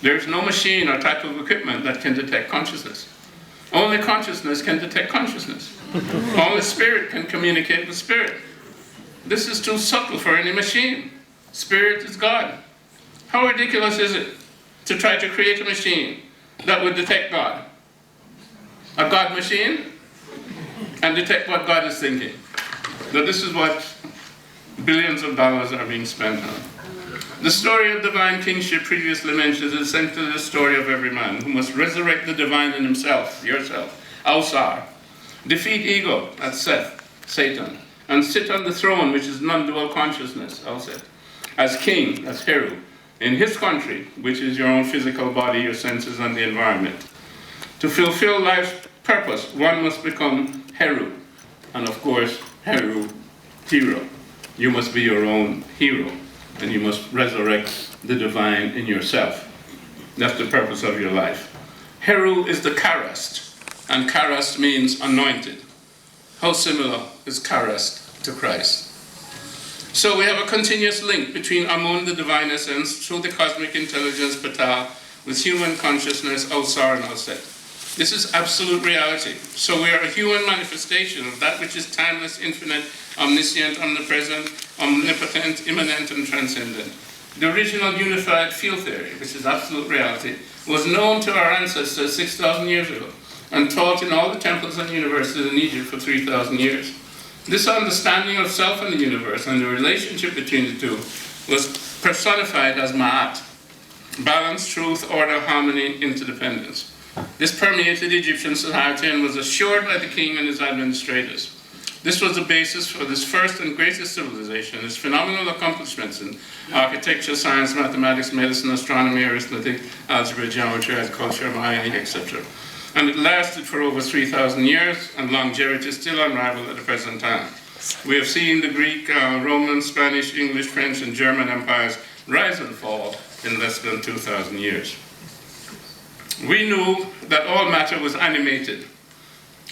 There is no machine or type of equipment that can detect consciousness. Only consciousness can detect consciousness. Only spirit can communicate with spirit. This is too subtle for any machine. Spirit is God. How ridiculous is it to try to create a machine that would detect God? A God machine? And detect what God is thinking. Now this is what billions of dollars are being spent on. The story of divine kingship previously mentioned is essentially the story of every man who must resurrect the divine in himself, yourself, Ausar, defeat ego, that's Seth, Satan, and sit on the throne, which is non-dual consciousness, Seth, as king, that's Hare, in his country, which is your own physical body, your senses, and the environment. To fulfill life's purpose, one must become Hare, and of course, Hare, hero. You must be your own hero, and you must resurrect the divine in yourself. That's the purpose of your life. Hare is the Karast, and Karast means anointed. How similar is Karast to Christ? So we have a continuous link between Amun, the divine essence, through the cosmic intelligence, Ptah, with human consciousness, Ausar and Auset. This is absolute reality. So we are a human manifestation of that which is timeless, infinite, omniscient, omnipresent, omnipotent, immanent, and transcendent. The original unified field theory, which is absolute reality, was known to our ancestors 6,000 years ago and taught in all the temples and universities in Egypt for 3,000 years. This understanding of self and the universe and the relationship between the two was personified as Ma'at, balance, truth, order, harmony, interdependence. This permeated Egyptian society and was assured by the king and his administrators. This was the basis for this first and greatest civilization, its phenomenal accomplishments in architecture, science, mathematics, medicine, astronomy, arithmetic, algebra, geometry, agriculture, mining, etc. And it lasted for over 3,000 years, and longevity is still unrivaled at the present time. We have seen the Greek, Roman, Spanish, English, French, and German empires rise and fall in less than 2,000 years. We knew that all matter was animated.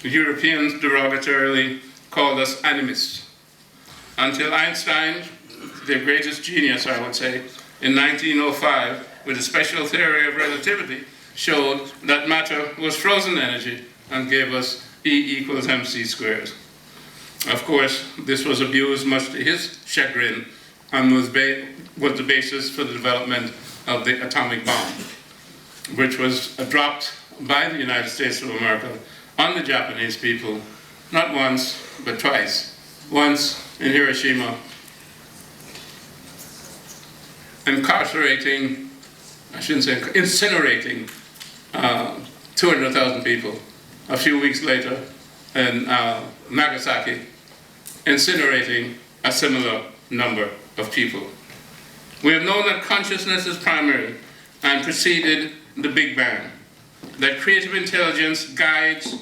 The Europeans derogatorily called us animists, until Einstein, their greatest genius, I would say, in 1905, with a special theory of relativity, showed that matter was frozen energy and gave us E equals mc squared. Of course, this was abused much to his chagrin and was the basis for the development of the atomic bomb, which was dropped by the United States of America on the Japanese people, not once, but twice. Once in Hiroshima, incinerating 200,000 people. A few weeks later in Nagasaki, incinerating a similar number of people. We have known that consciousness is primary and preceded the Big Bang, that creative intelligence guides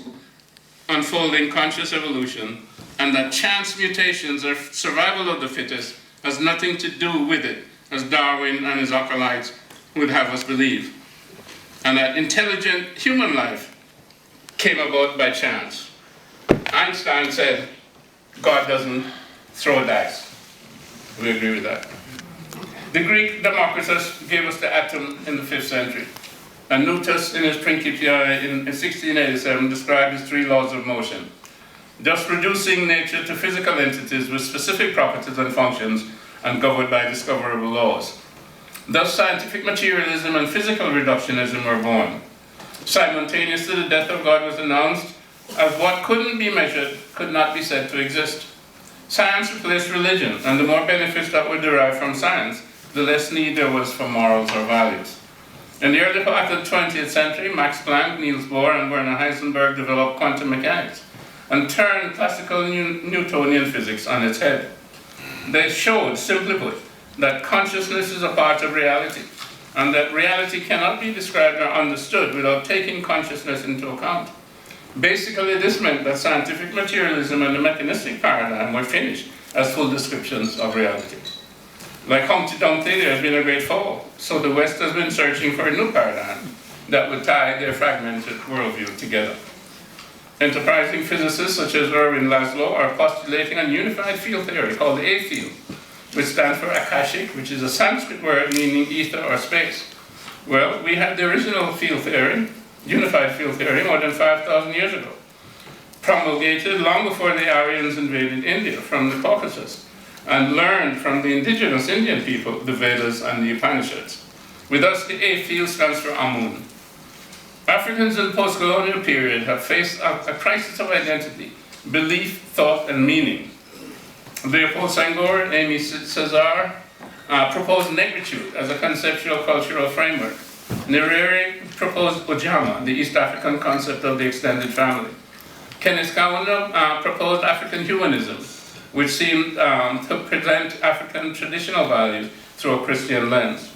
unfolding conscious evolution, and that chance mutations or survival of the fittest has nothing to do with it, as Darwin and his acolytes would have us believe, and that intelligent human life came about by chance. Einstein said, God doesn't throw dice. We agree with that. The Greek Democritus gave us the atom in the 5th century. And Newton, in his Principia in 1687, described his 3 laws of motion, thus reducing nature to physical entities with specific properties and functions and governed by discoverable laws. Thus, scientific materialism and physical reductionism were born. Simultaneously, the death of God was announced as what couldn't be measured could not be said to exist. Science replaced religion, and the more benefits that were derived from science, the less need there was for morals or values. In the early part of the 20th century, Max Planck, Niels Bohr, and Werner Heisenberg developed quantum mechanics and turned classical Newtonian physics on its head. They showed, simply put, that consciousness is a part of reality, and that reality cannot be described or understood without taking consciousness into account. Basically, this meant that scientific materialism and the mechanistic paradigm were finished as full descriptions of reality. Like Humpty Dumpty, there has been a great fall, so the West has been searching for a new paradigm that would tie their fragmented worldview together. Enterprising physicists such as Erwin Laszlo are postulating a unified field theory called the A field, which stands for Akashic, which is a Sanskrit word meaning ether or space. Well, we had the original field theory, unified field theory, more than 5,000 years ago, promulgated long before the Aryans invaded India from the Caucasus, and learned from the indigenous Indian people, the Vedas and the Upanishads. With us, the A field stands for Amun. Africans in the post-colonial period have faced a crisis of identity, belief, thought, and meaning. Leopold Senghor and Amy Cesar proposed negritude as a conceptual cultural framework. Nyerere proposed Ojama, the East African concept of the extended family. Kenneth Kaunda proposed African humanism, which seemed to present African traditional values through a Christian lens.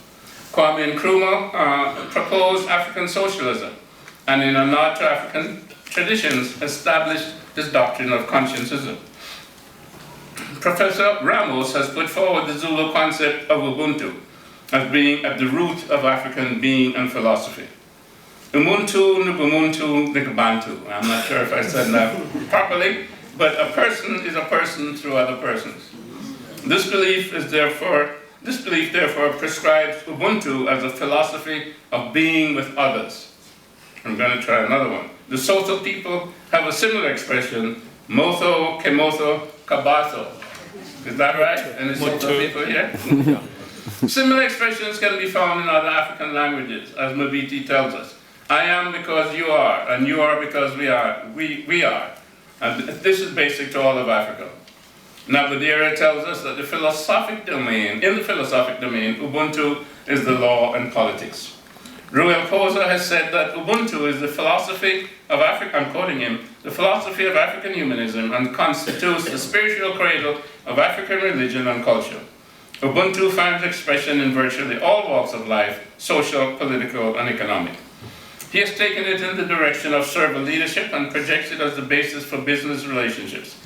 Kwame Nkrumah proposed African socialism, and in a nod to African traditions, established this doctrine of conscientism. Professor Ramos has put forward the Zulu concept of Ubuntu as being at the root of African being and philosophy. Umuntu, Nubumuntu, Nikabantu. I'm not sure if I said that properly, but a person is a person through other persons. This belief therefore prescribes Ubuntu as a philosophy of being with others. I'm going to try another one. The Sotho people have a similar expression, Motho, Kemotho, Kabatho. Is that right? Any Sotho people here? Similar expressions can be found in other African languages, as Mbiti tells us. I am because you are, and you are because we are. We are. And this is basic to all of Africa. Nabadera tells us that in the philosophic domain, Ubuntu is the law and politics. Ruel Koza has said that Ubuntu is the philosophy of I'm quoting him, the philosophy of African humanism and constitutes the spiritual cradle of African religion and culture. Ubuntu finds expression in virtually all walks of life, social, political, and economic. He has taken it in the direction of servant leadership and projects it as the basis for business relationships.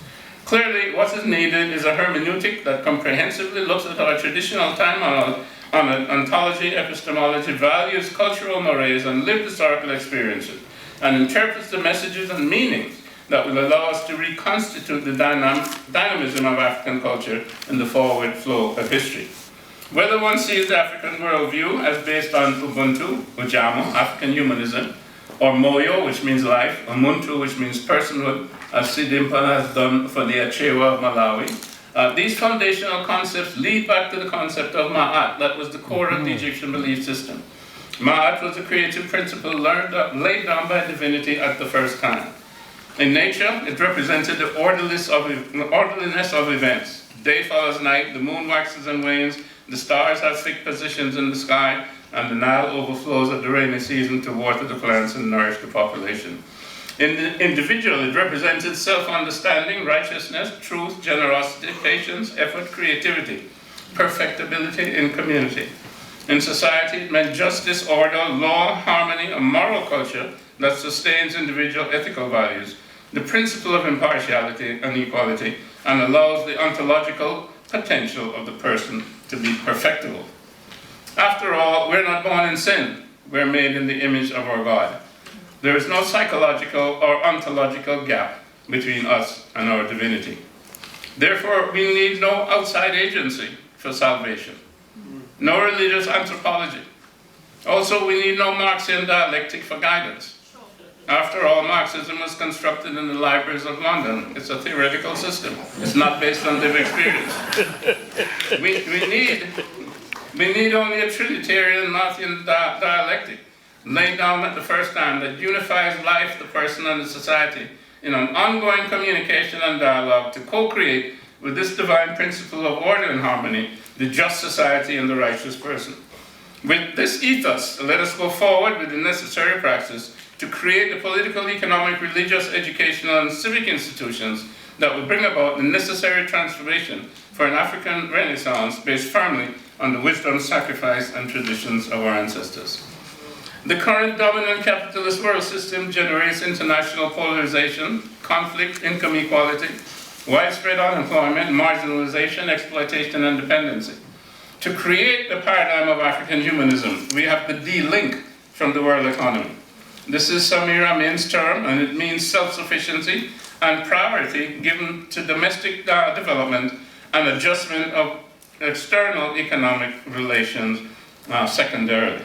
Clearly, what is needed is a hermeneutic that comprehensively looks at our traditional time-honored ontology, epistemology, values, cultural mores, and lived historical experiences, and interprets the messages and meanings that will allow us to reconstitute the dynamism of African culture in the forward flow of history. Whether one sees the African worldview as based on Ubuntu, Ujamo, African humanism, or Moyo, which means life, or Muntu, which means personhood, as Sidimpa has done for the Achewa of Malawi, these foundational concepts lead back to the concept of Ma'at, that was the core of the Egyptian belief system. Ma'at was a creative principle laid down by divinity at the first time. In nature, it represented the orderliness of events. Day follows night, the moon waxes and wanes, the stars have fixed positions in the sky, and the Nile overflows at the rainy season to water the plants and nourish the population. In the individual, it represented self-understanding, righteousness, truth, generosity, patience, effort, creativity, perfectibility in community. In society, it meant justice, order, law, harmony, a moral culture that sustains individual ethical values, the principle of impartiality and equality, and allows the ontological potential of the person to be perfectible. After all, we're not born in sin. We're made in the image of our God. There is no psychological or ontological gap between us and our divinity. Therefore, we need no outside agency for salvation, no religious anthropology. Also, we need no Marxian dialectic for guidance. After all, Marxism was constructed in the libraries of London. It's a theoretical system. It's not based on lived experience. We need only a Trinitarian Marxian dialectic laid down at the first time that unifies life, the person, and the society in an ongoing communication and dialogue to co-create with this divine principle of order and harmony, the just society and the righteous person. With this ethos, let us go forward with the necessary practice to create the political, economic, religious, educational, and civic institutions that will bring about the necessary transformation for an African Renaissance based firmly on the wisdom, sacrifice, and traditions of our ancestors. The current dominant capitalist world system generates international polarization, conflict, income inequality, widespread unemployment, marginalization, exploitation, and dependency. To create the paradigm of African humanism, we have to de-link from the world economy. This is Samir Amin's term, and it means self-sufficiency and priority given to domestic development and adjustment of external economic relations secondarily.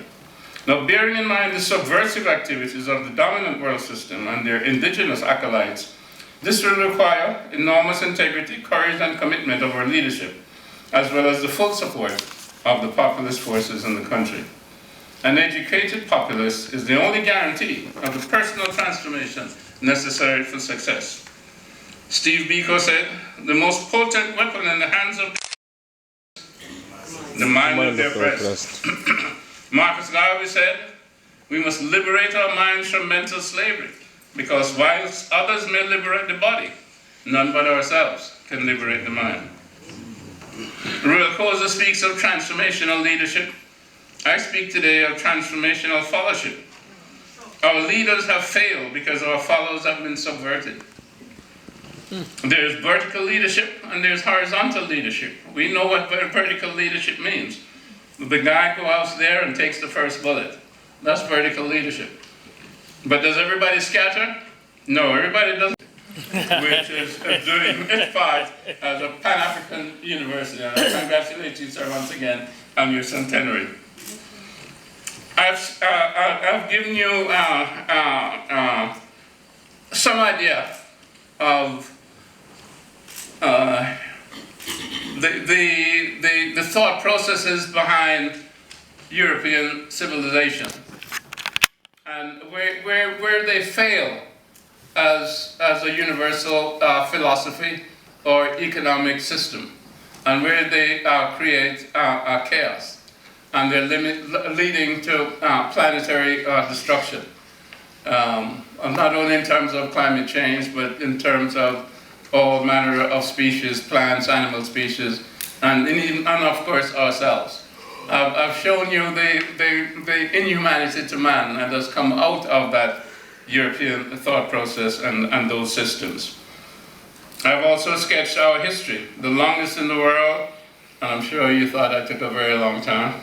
Now, bearing in mind the subversive activities of the dominant world system and their indigenous acolytes, this will require enormous integrity, courage, and commitment of our leadership, as well as the full support of the populist forces in the country. An educated populace is the only guarantee of the personal transformation necessary for success. Steve Biko said, "The most potent weapon in the hands of the mind of the oppressed." Marcus Garvey said, "We must liberate our minds from mental slavery, because whilst others may liberate the body, none but ourselves can liberate the mind." Ruel Koza speaks of transformational leadership. I speak today of transformational fellowship. Our leaders have failed because our followers have been subverted. There's vertical leadership and there's horizontal leadership. We know what vertical leadership means. The guy goes out there and takes the first bullet. That's vertical leadership. But does everybody scatter? No, everybody doesn't. Which is doing its part as a Pan-African university. And I congratulate you, sir, once again on your centenary. I've given you some idea of the thought processes behind European civilization and where they fail as a universal philosophy or economic system, and where they create chaos. and they're leading to planetary destruction. Not only in terms of climate change, but in terms of all manner of species, plants, animal species, and of course ourselves. I've shown you the inhumanity to man that has come out of that European thought process and those systems. I've also sketched our history, the longest in the world, and I'm sure you thought I took a very long time,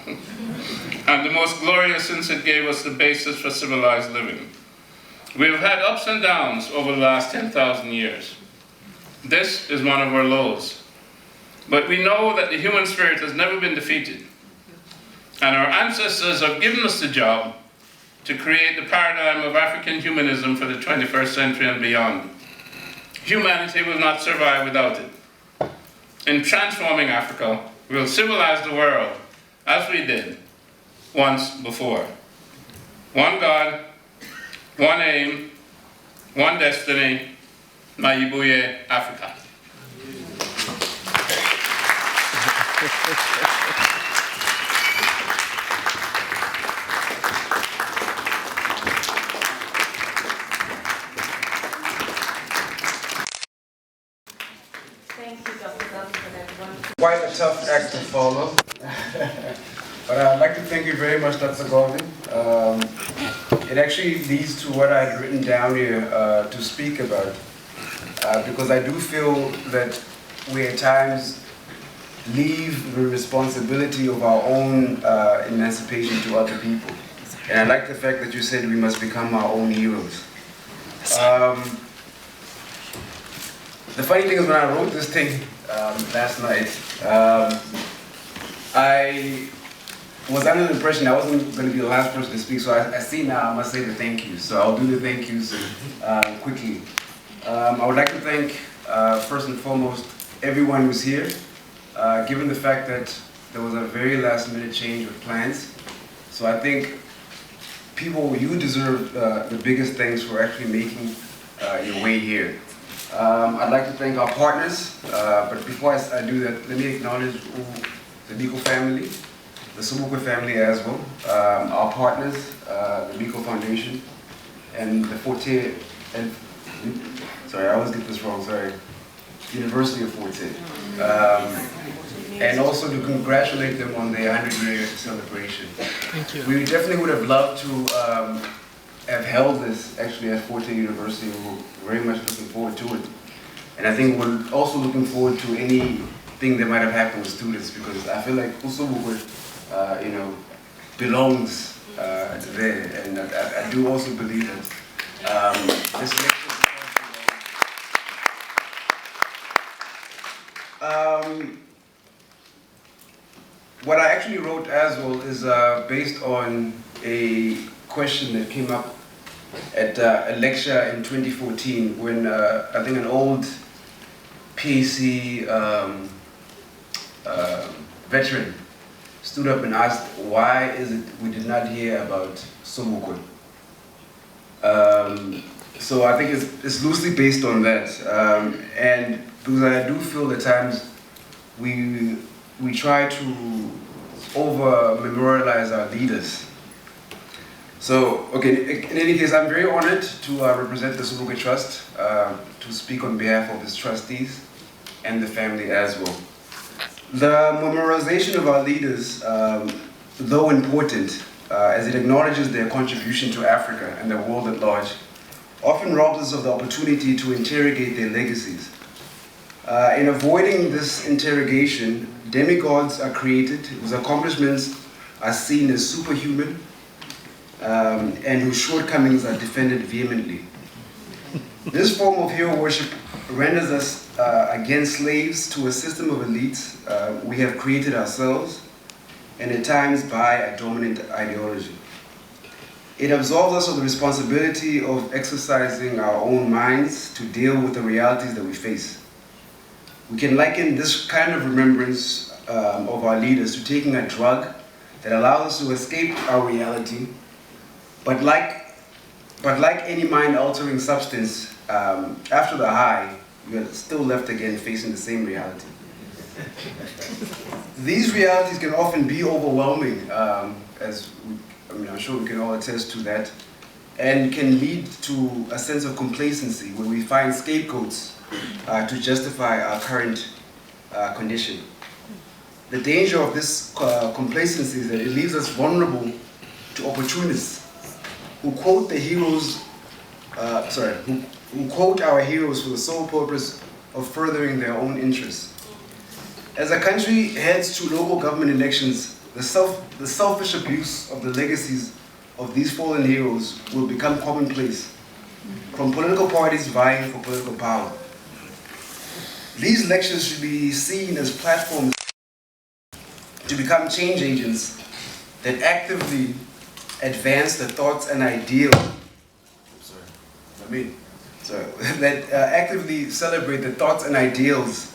and the most glorious since it gave us the basis for civilized living. We've had ups and downs over the last 10,000 years. This is one of our lows. But we know that the human spirit has never been defeated. And our ancestors have given us the job to create the paradigm of African humanism for the 21st century and beyond. Humanity will not survive without it. In transforming Africa, we'll civilize the world as we did once before. One God, one aim, one destiny, Maibuye Africa. Thank you, Dr. Garvey, for that wonderful. Quite a tough act to follow. But I'd like to thank you very much, Dr. Garvey. It actually leads to what I'd written down here to speak about. Because I do feel that we at times leave the responsibility of our own emancipation to other people. And I like the fact that you said we must become our own heroes. The funny thing is, when I wrote this thing last night, I was under the impression I wasn't going to be the last person to speak, so I see now I must say the thank yous. So I'll do the thank yous quickly. I would like to thank, first and foremost, everyone who's here, given the fact that there was a very last minute change of plans. So I think people, you deserve the biggest thanks for actually making your way here. I'd like to thank our partners, but before I do that, let me acknowledge the Biko family, the Sobukwe family as well, our partners, the Biko Foundation, and the Forte, and sorry, I always get this wrong, sorry, University of Forte. And also to congratulate them on their 100-year celebration. Thank you. We definitely would have loved to have held this actually at Forte University. We're very much looking forward to it. And I think we're also looking forward to anything that might have happened with students, because I feel like Sobukwe, belongs there. And I do also believe that this lecture what I actually wrote as well is based on a question that came up at a lecture in 2014 when I think an old PAC veteran stood up and asked, why is it we did not hear about Sobukwe? So I think it's loosely based on that. And because I do feel at times we try to over-memorialize our leaders. So, okay, in any case, I'm very honored to represent the Sobukwe Trust, to speak on behalf of its trustees and the family as well. The memorialization of our leaders, though important, as it acknowledges their contribution to Africa and the world at large, often robs us of the opportunity to interrogate their legacies. In avoiding this interrogation, demigods are created whose accomplishments are seen as superhuman, and whose shortcomings are defended vehemently. This form of hero worship renders us again slaves to a system of elites we have created ourselves, and at times by a dominant ideology. It absolves us of the responsibility of exercising our own minds to deal with the realities that we face. We can liken this kind of remembrance of our leaders to taking a drug that allows us to escape our reality, but like any mind-altering substance, after the high, you are still left again facing the same reality. These realities can often be overwhelming, I'm sure we can all attest to that, and can lead to a sense of complacency where we find scapegoats to justify our current condition. The danger of this complacency is that it leaves us vulnerable to opportunists who quote the heroes, who quote our heroes for the sole purpose of furthering their own interests. As a country heads to local government elections, the selfish abuse of the legacies of these fallen heroes will become commonplace, from political parties vying for political power. These elections should be seen as platforms to become change agents that actively advance the thoughts and ideals. That actively celebrate the thoughts and ideals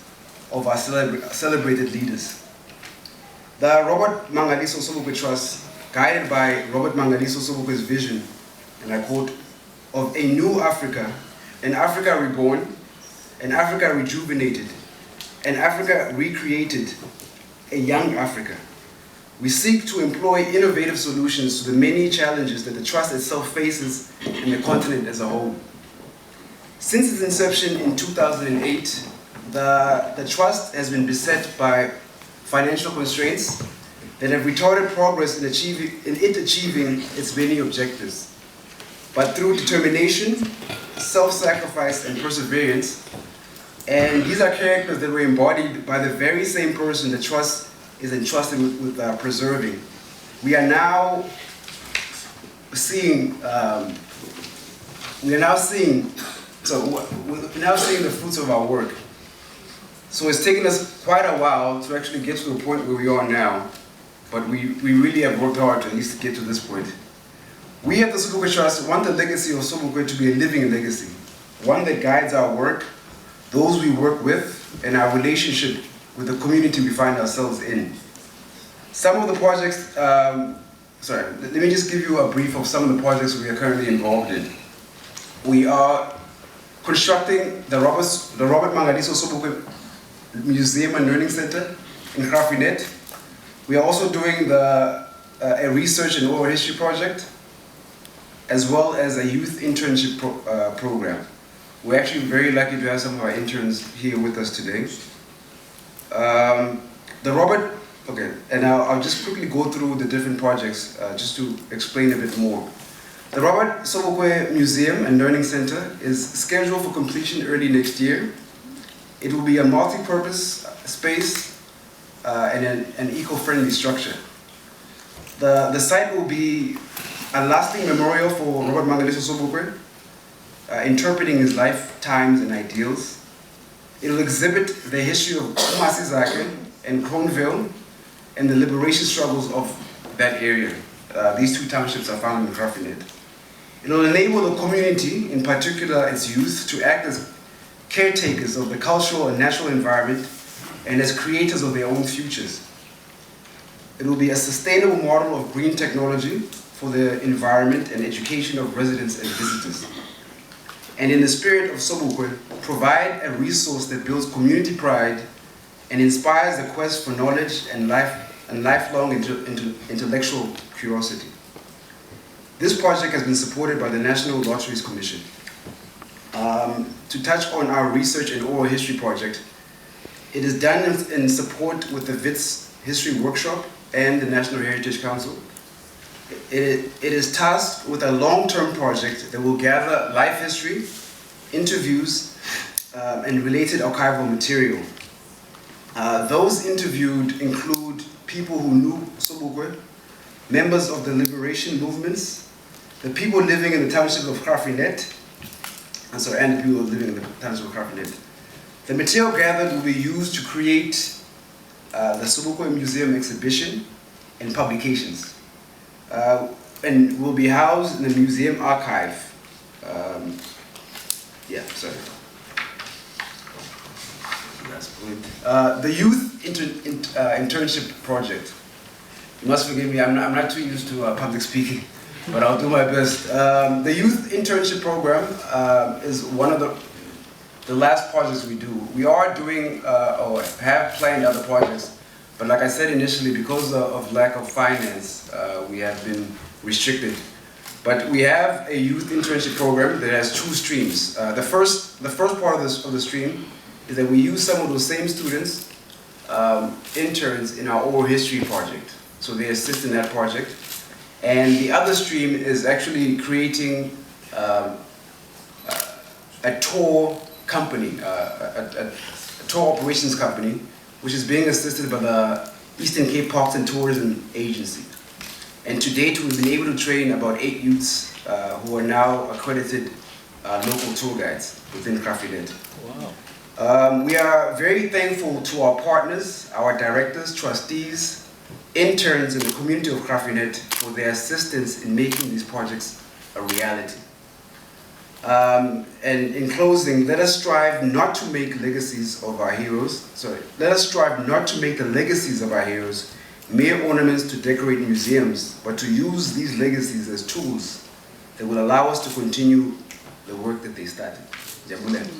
of our celebrated leaders. The Robert Mangaliso Sobukwe Trust, guided by Robert Mangaliso Sobukwe's vision, and I quote, of a new Africa, an Africa reborn, an Africa rejuvenated, an Africa recreated, a young Africa. We seek to employ innovative solutions to the many challenges that the Trust itself faces and the continent as a whole. Since its inception in 2008, the Trust has been beset by financial constraints that have retarded progress in achieving its many objectives. But through determination, self-sacrifice, and perseverance, and these are characters that were embodied by the very same person the Trust is entrusted with preserving, we are now seeing the fruits of our work. So it's taken us quite a while to actually get to the point where we are now, but we really have worked hard to at least get to this point. We at the Sobukwe Trust want the legacy of Sobukwe to be a living legacy, one that guides our work, those we work with, and our relationship with the community we find ourselves in. Some of the projects, let me just give you a brief of some of the projects we are currently involved in. We are constructing the Robert Mangaliso Sobukwe Museum and Learning Center in Grafinet. We are also doing a research and oral history project, as well as a youth internship program. We're actually very lucky to have some of our interns here with us today. I'll just quickly go through the different projects just to explain a bit more. The Robert Sobukwe Museum and Learning Center is scheduled for completion early next year. It will be a multi-purpose space and an eco-friendly structure. The site will be a lasting memorial for Robert Mangaliso Sobukwe, interpreting his lifetimes and ideals. It will exhibit the history of Masizake and Kronville and the liberation struggles of that area. These two townships are found in Grafinet. It will enable the community, in particular its youth, to act as caretakers of the cultural and natural environment and as creators of their own futures. It will be a sustainable model of green technology for the environment and education of residents and visitors. And in the spirit of Sobukwe, provide a resource that builds community pride and inspires the quest for knowledge and lifelong intellectual curiosity. This project has been supported by the National Lotteries Commission. To touch on our research and oral history project, it is done in support with the WITS History Workshop and the National Heritage Council. It is tasked with a long-term project that will gather life history, interviews, and related archival material. Those interviewed include people who knew Sobukwe, members of the liberation movements, the people living in the township of Grafinet, and the people living in the township of Grafinet. The material gathered will be used to create the Sobukwe Museum exhibition and publications, and will be housed in the museum archive. The youth internship project. You must forgive me, I'm not too used to public speaking, but I'll do my best. The youth internship program is one of the the last projects we do. We are doing or have planned other projects, but like I said initially, because of lack of finance, we have been restricted. But we have a youth internship program that has 2 streams. The first part of the stream is that we use some of those same students, interns, in our oral history project. So they assist in that project. And the other stream is actually creating a tour company, a tour operations company, which is being assisted by the Eastern Cape Parks and Tourism Agency. And to date, we've been able to train about 8 youths who are now accredited local tour guides within Grafinet. Wow. We are very thankful to our partners, our directors, trustees, interns in the community of Grafinet for their assistance in making these projects a reality. And in closing, let us strive not to make legacies of our heroes. Let us strive not to make the legacies of our heroes mere ornaments to decorate museums, but to use these legacies as tools that will allow us to continue the work that they started. Jabulani.